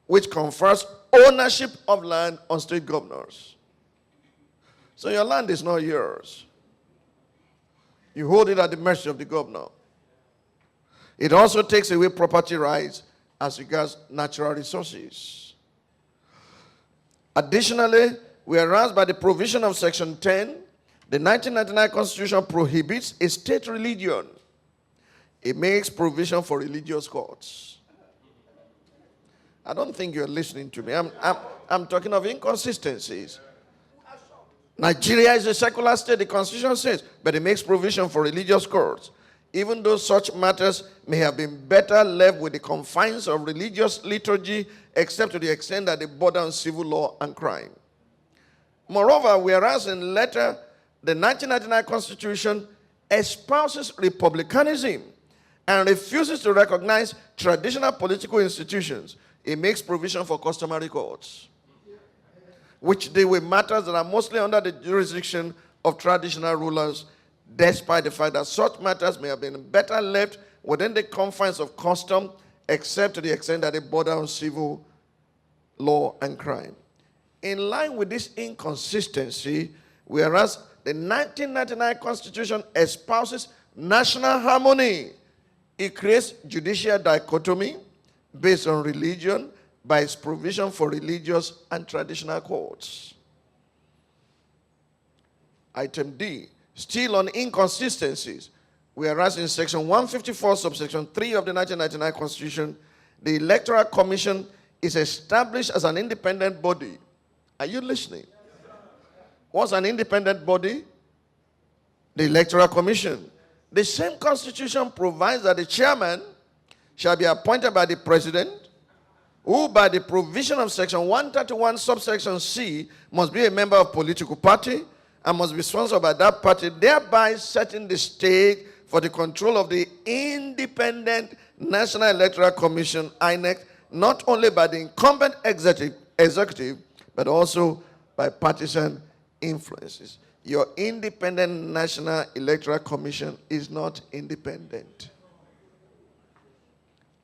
which confers ownership of land on state governors. So your land is not yours. You hold it at the mercy of the governor. It also takes away property rights as regards natural resources. Additionally, whereas by the provision of Section 10, the 1999 Constitution prohibits a state religion, it makes provision for religious courts. I don't think you're listening to me. I'm talking of inconsistencies. Nigeria is a secular state, the Constitution says, but it makes provision for religious courts, even though such matters may have been better left with the confines of religious liturgy, except to the extent that they border on civil law and crime. Moreover, whereas in letter, the 1999 Constitution espouses republicanism and refuses to recognize traditional political institutions, it makes provision for customary courts, which deal with matters that are mostly under the jurisdiction of traditional rulers, despite the fact that such matters may have been better left within the confines of custom, except to the extent that they border on civil law and crime. In line with this inconsistency, whereas the 1999 Constitution espouses national harmony, it creates judicial dichotomy based on religion by its provision for religious and traditional courts. Item D, still on inconsistencies, whereas in Section 154, subsection 3 of the 1999 Constitution, the Electoral Commission is established as an independent body. Are you listening? What's an independent body? The Electoral Commission. The same Constitution provides that the chairman shall be appointed by the president, who by the provision of Section 131, subsection C, must be a member of political party and must be sponsored by that party, thereby setting the stage for the control of the independent National Electoral Commission, INEC, not only by the incumbent executive, but also by partisan influences. Your independent National Electoral Commission is not independent.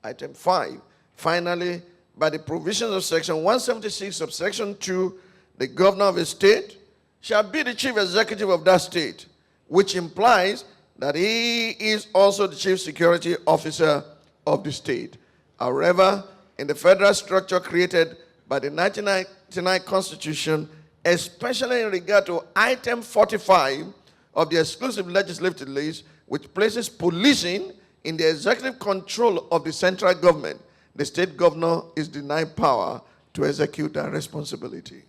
Item 5. Finally, by the provisions of Section 176, subsection 2, the governor of a state shall be the chief executive of that state, which implies that he is also the chief security officer of the state. However, in the federal structure created by the 1999 1999 Constitution, especially in regard to item 45 of the exclusive legislative list, which places policing in the executive control of the central government. The state governor is denied power to execute that responsibility.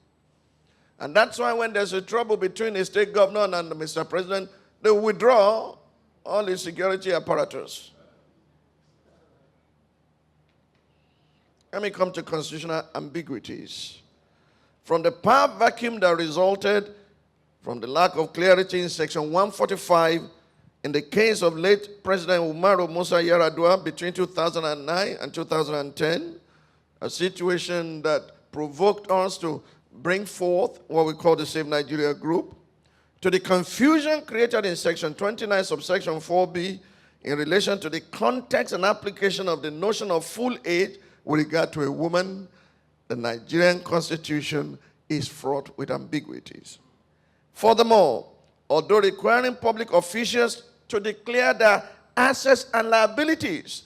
And that's why when there's a trouble between the state governor and Mr. President, they withdraw all the security apparatus. Let me come to constitutional ambiguities. From the power vacuum that resulted from the lack of clarity in Section 145 in the case of late President Umaru Musa Yar'Adua between 2009 and 2010, a situation that provoked us to bring forth what we call the Save Nigeria Group, to the confusion created in Section 29, subsection 4b, in relation to the context and application of the notion of full age with regard to a woman, the Nigerian Constitution is fraught with ambiguities. Furthermore, although requiring public officials to declare their assets and liabilities,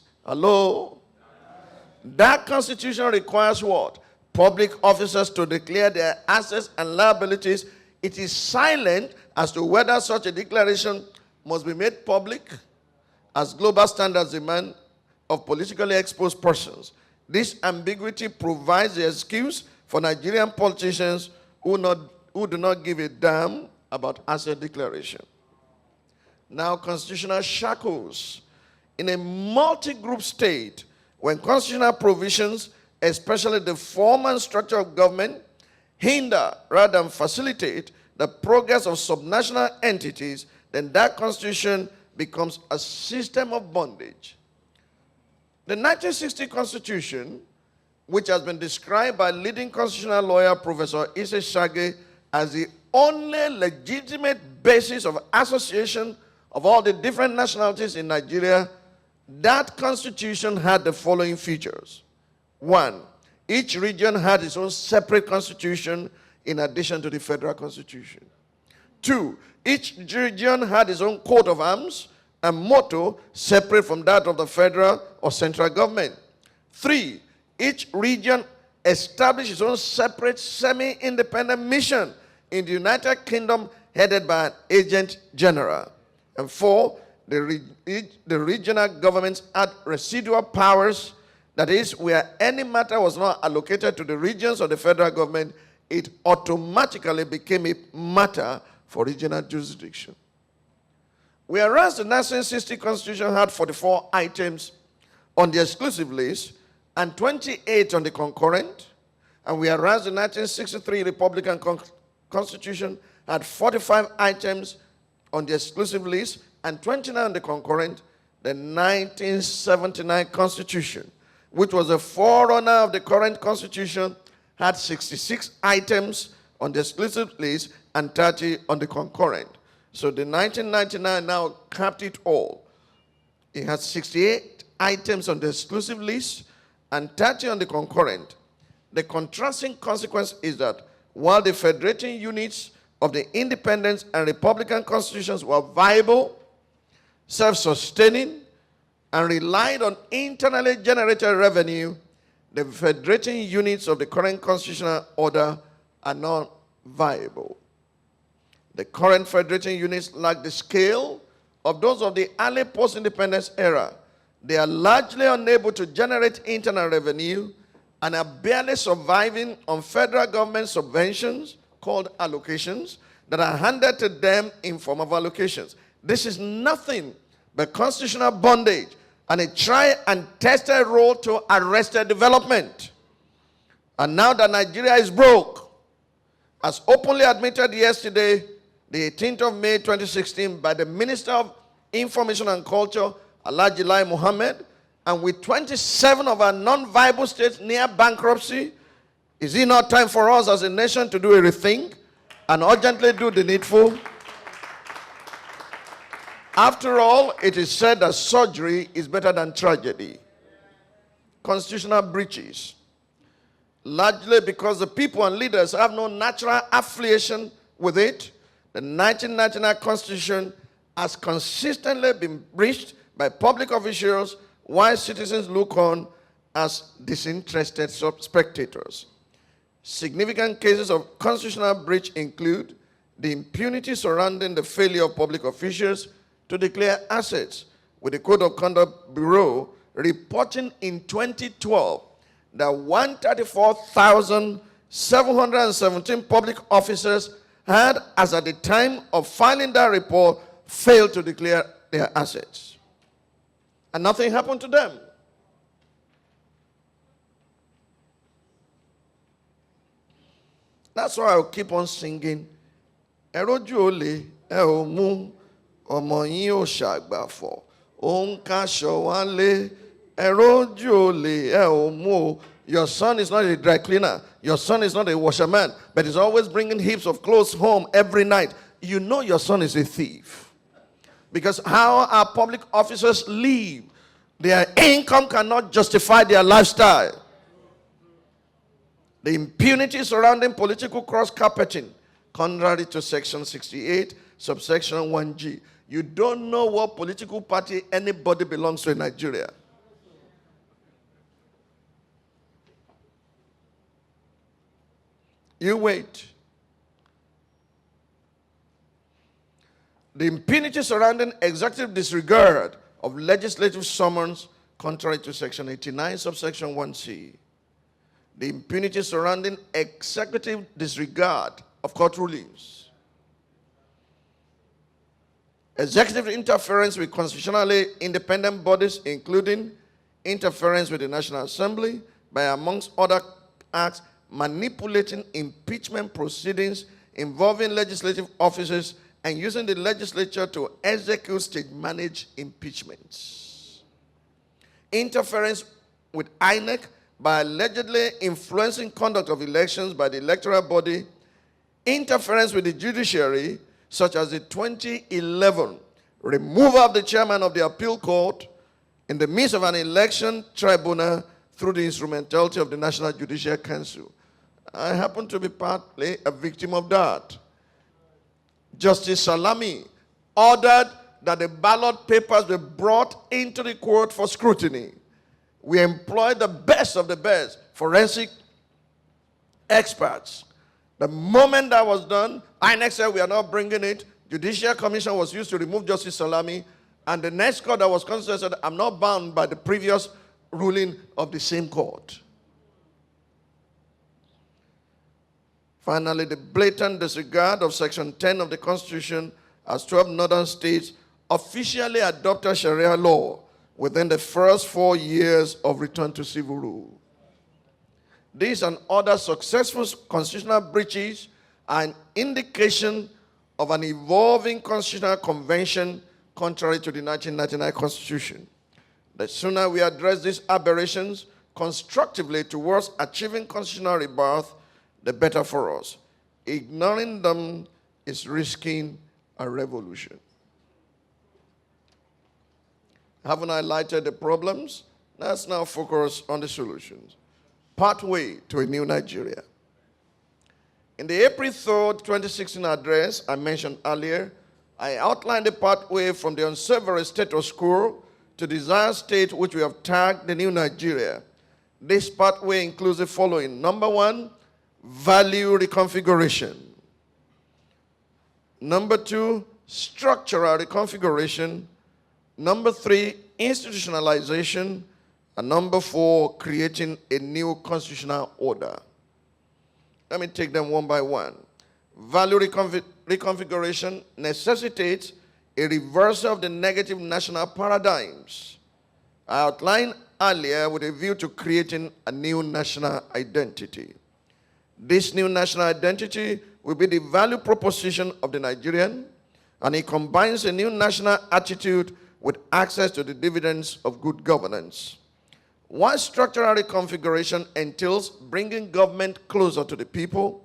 that Constitution requires what? Public officers to declare their assets and liabilities. It is silent as to whether such a declaration must be made public as global standards demand of politically exposed persons. This ambiguity provides the excuse for Nigerian politicians who do not give a damn about asset declaration. Now, constitutional shackles. In a multi-group state, when constitutional provisions, especially the form and structure of government, hinder rather than facilitate the progress of subnational entities, then that constitution becomes a system of bondage. The 1960 Constitution, which has been described by leading constitutional lawyer Professor Ise Shage as the only legitimate basis of association of all the different nationalities in Nigeria, that constitution had the following features. 1, each region had its own separate constitution in addition to the federal constitution. 2, each region had its own coat of arms and motto separate from that of the federal or central government. 3, each region established its own separate semi-independent mission in the United Kingdom headed by an agent general. And 4, the regional governments had residual powers. That is, where any matter was not allocated to the regions or the federal government, it automatically became a matter for regional jurisdiction. Whereas the 1960 Constitution had 44 items on the exclusive list and 28 on the concurrent, and whereas the 1963 Republican Constitution had 45 items on the exclusive list and 29 on the concurrent, the 1979 Constitution, which was a forerunner of the current Constitution, had 66 items on the exclusive list and 30 on the concurrent. So the 1999 now capped it all. It had 68 items on the exclusive list and 30 on the concurrent. The contrasting consequence is that while the federating units of the independent and republican constitutions were viable, self-sustaining, and relied on internally generated revenue, the federating units of the current constitutional order are not viable. The current federating units lack the scale of those of the early post-independence era. They are largely unable to generate internal revenue and are barely surviving on federal government subventions called allocations that are handed to them in form of allocations. This is nothing but constitutional bondage and a try and tested role to arrest their development. And now that Nigeria is broke, as openly admitted yesterday, the 18th of May 2016, by the Minister of Information and Culture, Alhaji Lai Mohammed, and with 27 of our non-viable states near bankruptcy, is it not time for us as a nation to do a rethink and urgently do the needful? After all, it is said that surgery is better than tragedy. Constitutional breaches. Largely because the people and leaders have no natural affiliation with it, the 1999 Constitution has consistently been breached by public officials while citizens look on as disinterested spectators. Significant cases of constitutional breach include the impunity surrounding the failure of public officials to declare assets, with the Code of Conduct Bureau reporting in 2012 that 134,717 public officers had, as at the time of filing that report, failed to declare their assets. And nothing happened to them. That's why I'll keep on singing. Ẹrójú olè ẹ ò mú, ọmọ yín ò ṣàgbàfọ̀, òun kaṣọ wálé. Ẹrójú olè ẹ ò mú. Your son is not a dry cleaner. Your son is not a washerman, but he's always bringing heaps of clothes home every night. You know your son is a thief. Because how our public officers live, their income cannot justify their lifestyle. The impunity surrounding political cross-carpeting, contrary to Section 68, subsection 1G. You don't know what political party anybody belongs to in Nigeria. You wait. The impunity surrounding executive disregard of legislative summons, contrary to Section 89, subsection 1C. The impunity surrounding executive disregard of court rulings. Executive interference with constitutionally independent bodies, including interference with the National Assembly by, amongst other acts, manipulating impeachment proceedings involving legislative offices and using the legislature to execute state-managed impeachments. Interference with INEC by allegedly influencing conduct of elections by the electoral body. Interference with the judiciary, such as the 2011 removal of the chairman of the appeal court in the midst of an election tribunal through the instrumentality of the National Judicial Council. I happen to be partly a victim of that. Justice Salami ordered that the ballot papers were brought into the court for scrutiny. We employed the best of the best forensic experts. The moment that was done, INEC said we are not bringing it. Judicial Commission was used to remove Justice Salami, and the next court that was considered said, I'm not bound by the previous ruling of the same court. Finally, the blatant disregard of Section 10 of the Constitution as 12 northern states officially adopted Sharia law within the first 4 years of return to civil rule. These and other successful constitutional breaches are an indication of an evolving constitutional convention contrary to the 1999 Constitution. The sooner we address these aberrations constructively towards achieving constitutional rebirth, the better for us. Ignoring them is risking a revolution. Haven't I highlighted the problems? Let's now focus on the solutions. Pathway to a new Nigeria. In the April 3rd, 2016 address I mentioned earlier, I outlined the pathway from the unsavory status quo to the desired state which we have tagged the new Nigeria. This pathway includes the following. Number one, value reconfiguration. Number two, structural reconfiguration. Number three, institutionalization. And number four, creating a new constitutional order. Let me take them one by one. Value reconfiguration necessitates a reversal of the negative national paradigms I outlined earlier with a view to creating a new national identity. This new national identity will be the value proposition of the Nigerian, and it combines a new national attitude with access to the dividends of good governance. While structural reconfiguration entails bringing government closer to the people,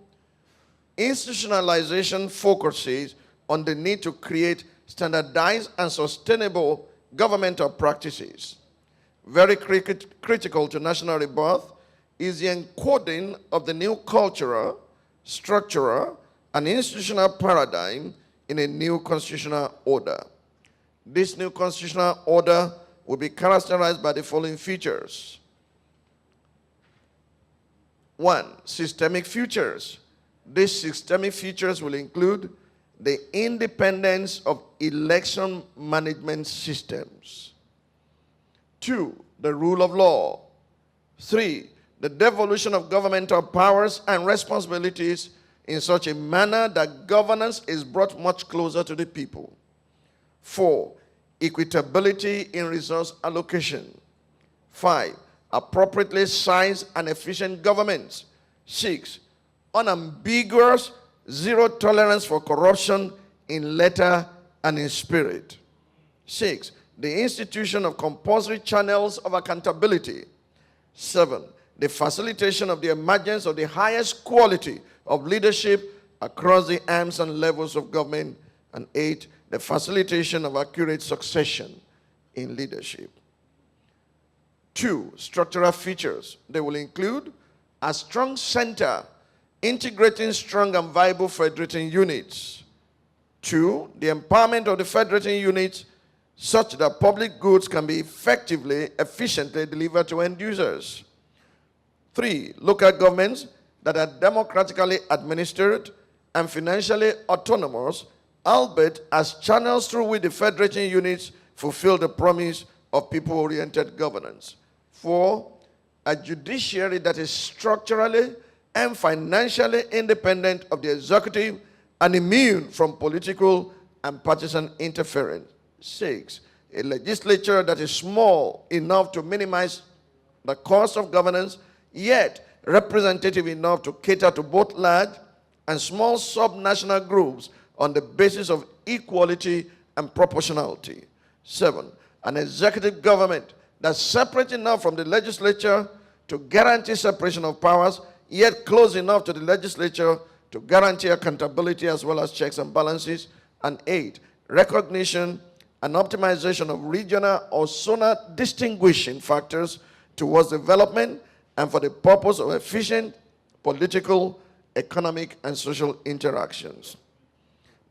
institutionalization focuses on the need to create standardized and sustainable governmental practices. Very critical to national rebirth is the encoding of the new cultural, structural, and institutional paradigm in a new constitutional order. This new constitutional order will be characterized by the following features. 1. Systemic features. These systemic features will include the independence of election management systems. 2. The rule of law. 3. The devolution of governmental powers and responsibilities in such a manner that governance is brought much closer to the people. 4. Equitability in resource allocation. 5. Appropriately sized and efficient government. 6. Unambiguous zero tolerance for corruption in letter and in spirit. 6. The institution of compulsory channels of accountability. 7. The facilitation of the emergence of the highest quality of leadership across the arms and levels of government. And 8. The facilitation of accurate succession in leadership. 2. Structural features. They will include a strong center integrating strong and viable federating units. 2. The empowerment of the federating units such that public goods can be effectively, efficiently delivered to end users. 3. Local governments that are democratically administered and financially autonomous, albeit as channels through which the federating units fulfill the promise of people-oriented governance. 4. A judiciary that is structurally and financially independent of the executive and immune from political and partisan interference. 6. A legislature that is small enough to minimize the cost of governance, yet representative enough to cater to both large and small subnational groups on the basis of equality and proportionality. 7. An executive government that's separate enough from the legislature to guarantee separation of powers, yet close enough to the legislature to guarantee accountability as well as checks and balances. And 8. Recognition and optimization of regional or zonal distinguishing factors towards development and for the purpose of efficient political, economic, and social interactions.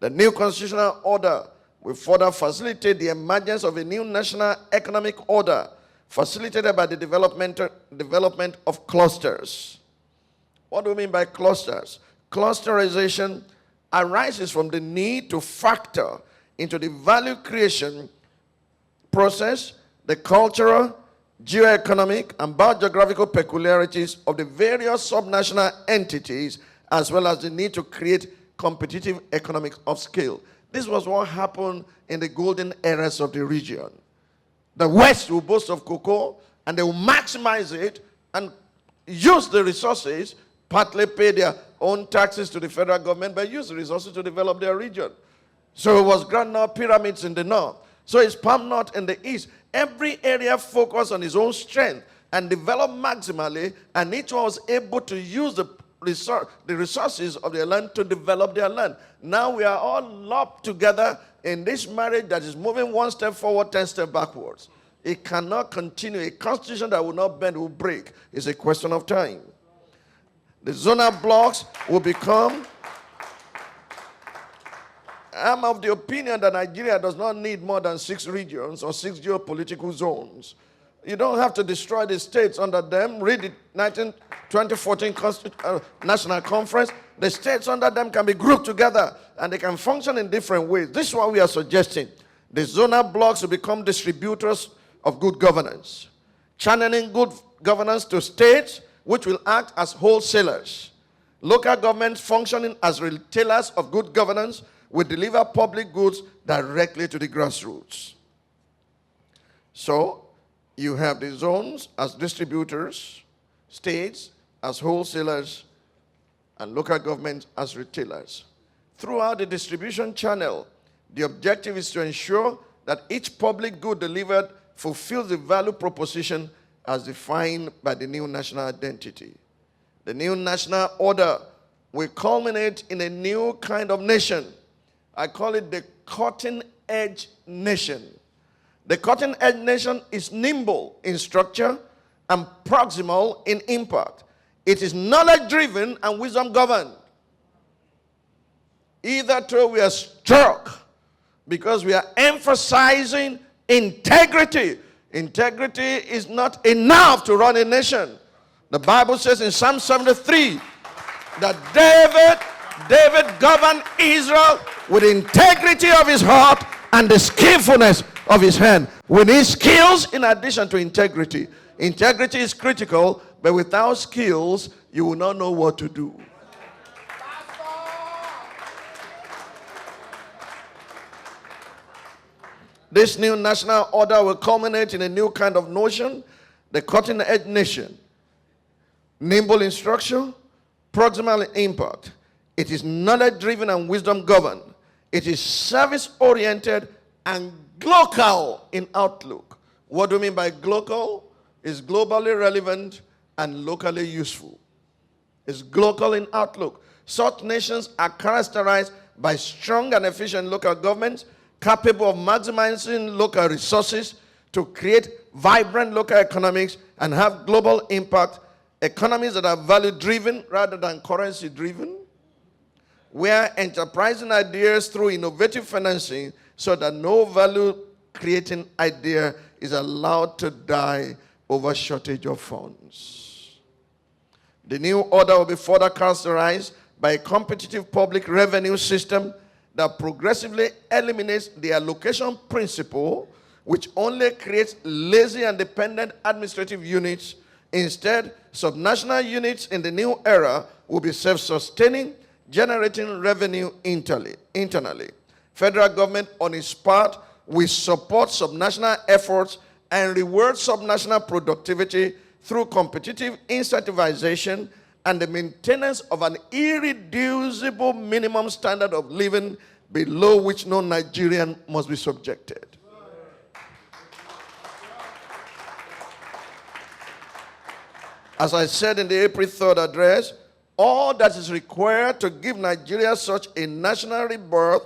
The new constitutional order will further facilitate the emergence of a new national economic order facilitated by the development of clusters. What do we mean by clusters? Clusterization arises from the need to factor into the value creation process the cultural, geoeconomic, and biogeographical peculiarities of the various subnational entities, as well as the need to create competitive economics of scale. This was what happened in the golden eras of the region. The West will boast of cocoa, and they will maximize it and use the resources, partly pay their own taxes to the federal government, but use the resources to develop their region. So it was granite pyramids in the north. So it's palm nut in the east. Every area focused on its own strength and developed maximally, and each one was able to use the resources of their land to develop their land. Now we are all locked together in this marriage that is moving one step forward, 10 steps backwards. It cannot continue. A constitution that will not bend will break. It's a question of time. The zonal blocks will become... I'm of the opinion that Nigeria does not need more than 6 regions or 6 geopolitical zones. You don't have to destroy the states under them. Read the 2014 National Conference. The states under them can be grouped together and they can function in different ways. This is what we are suggesting. The zonal blocks will become distributors of good governance, channeling good governance to states which will act as wholesalers. Local governments functioning as retailers of good governance will deliver public goods directly to the grassroots. So, you have the zones as distributors, states as wholesalers, and local governments as retailers. Throughout the distribution channel, the objective is to ensure that each public good delivered fulfills the value proposition as defined by the new national identity. The new national order will culminate in a new kind of nation. I call it the cutting-edge nation. The cutting-edge nation is nimble in structure and proximal in impact. It is knowledge-driven and wisdom-governed. Hitherto we are struck because we are emphasizing integrity. Integrity is not enough to run a nation. The Bible says in Psalm 73 that David governed Israel with integrity of his heart and the skillfulness of his hand. We need skills in addition to integrity. Integrity is critical, but without skills, you will not know what to do. This new national order will culminate in a new kind of notion, the cutting-edge nation. Nimble instruction, proximal impact. It is knowledge-driven and wisdom-governed. It is service-oriented and global in outlook. What do we mean by global? It's globally relevant and locally useful. It's global in outlook. Such nations are characterized by strong and efficient local governments, capable of maximizing local resources to create vibrant local economics and have global impact. Economies that are value-driven rather than currency-driven, where enterprising ideas through innovative financing so that no value-creating idea is allowed to die over shortage of funds. The new order will be further characterized by a competitive public revenue system that progressively eliminates the allocation principle, which only creates lazy and dependent administrative units. Instead, subnational units in the new era will be self-sustaining, generating revenue internally. Federal government, on its part, will support subnational efforts and reward subnational productivity through competitive incentivization and the maintenance of an irreducible minimum standard of living below which no Nigerian must be subjected. As I said in the April 3rd address, all that is required to give Nigeria such a national rebirth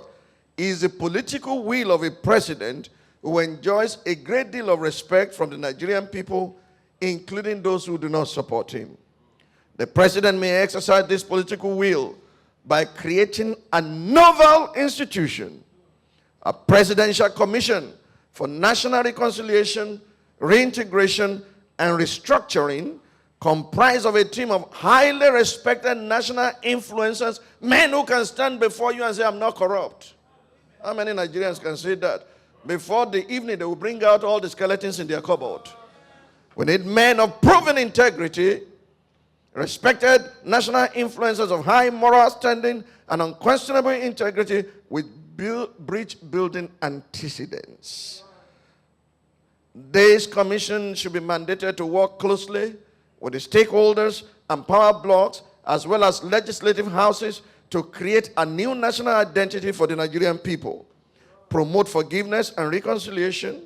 is the political will of a president who enjoys a great deal of respect from the Nigerian people, including those who do not support him. The president may exercise this political will by creating a novel institution, a presidential commission for national reconciliation, reintegration, and restructuring, comprised of a team of highly respected national influencers, men who can stand before you and say, I'm not corrupt. How many Nigerians can say that? Before the evening, they will bring out all the skeletons in their cupboard. We need men of proven integrity, respected national influencers of high moral standing and unquestionable integrity with bridge-building antecedents. This commission should be mandated to work closely with the stakeholders and power blocks as well as legislative houses to create a new national identity for the Nigerian people, promote forgiveness and reconciliation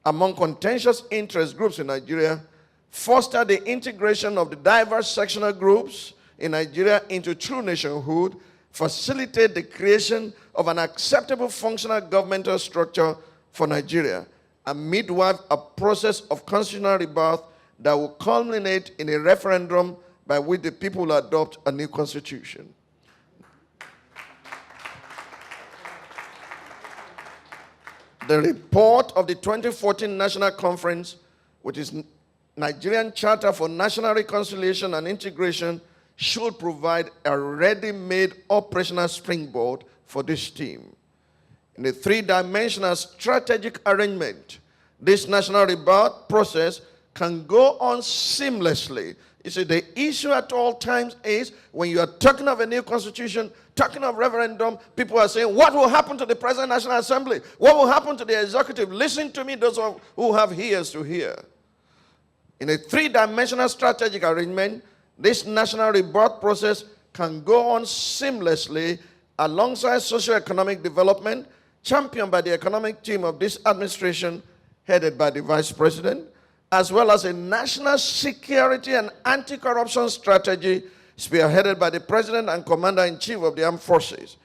among contentious interest groups in Nigeria, foster the integration of the diverse sectional groups in Nigeria into true nationhood, facilitate the creation of an acceptable functional governmental structure for Nigeria, and midwife a process of constitutional rebirth that will culminate in a referendum by which the people will adopt a new constitution. The report of the 2014 National Conference, which is Nigerian Charter for National Reconciliation and Integration, should provide a ready-made operational springboard for this team. In a three-dimensional strategic arrangement, this national rebirth process can go on seamlessly. You see, the issue at all times is when you are talking of a new constitution, talking of referendum, people are saying, what will happen to the present National Assembly? What will happen to the executive? Listen to me, those who have ears to hear. In a three-dimensional strategic arrangement, this national rebirth process can go on seamlessly alongside socio-economic development, championed by the economic team of this administration, headed by the Vice President, as well as a national security and anti-corruption strategy spearheaded by the President and Commander-in-Chief of the Armed Forces.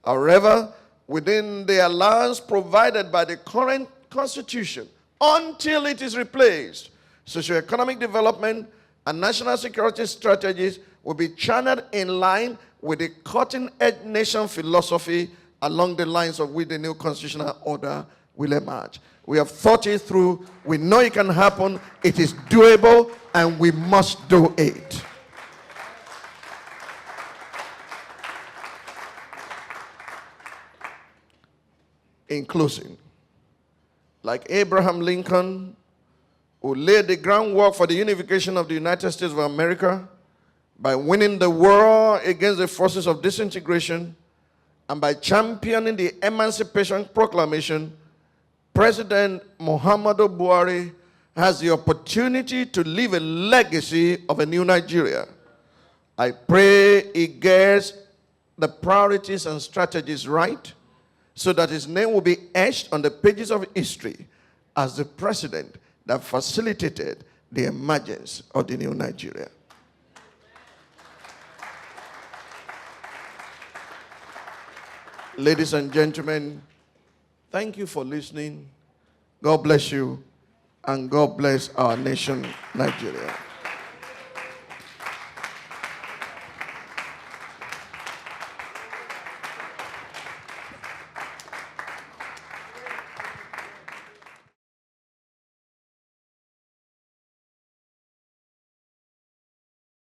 However, within the allowance provided by the current Constitution, until it is replaced, socio-economic development and national security strategies will be channeled in line with the cutting-edge nation philosophy along the lines of which the new constitutional order will emerge. We have thought it through. We know it can happen. It is doable, and we must do it. In closing, like Abraham Lincoln, who laid the groundwork for the unification of the United States of America by winning the war against the forces of disintegration and by championing the Emancipation Proclamation, President Muhammadu Buhari has the opportunity to leave a legacy of a new Nigeria. I pray he gets the priorities and strategies right, so that his name will be etched on the pages of history as the president that facilitated the emergence of the new Nigeria. Ladies and gentlemen, thank you for listening. God bless you, and God bless our nation, Nigeria.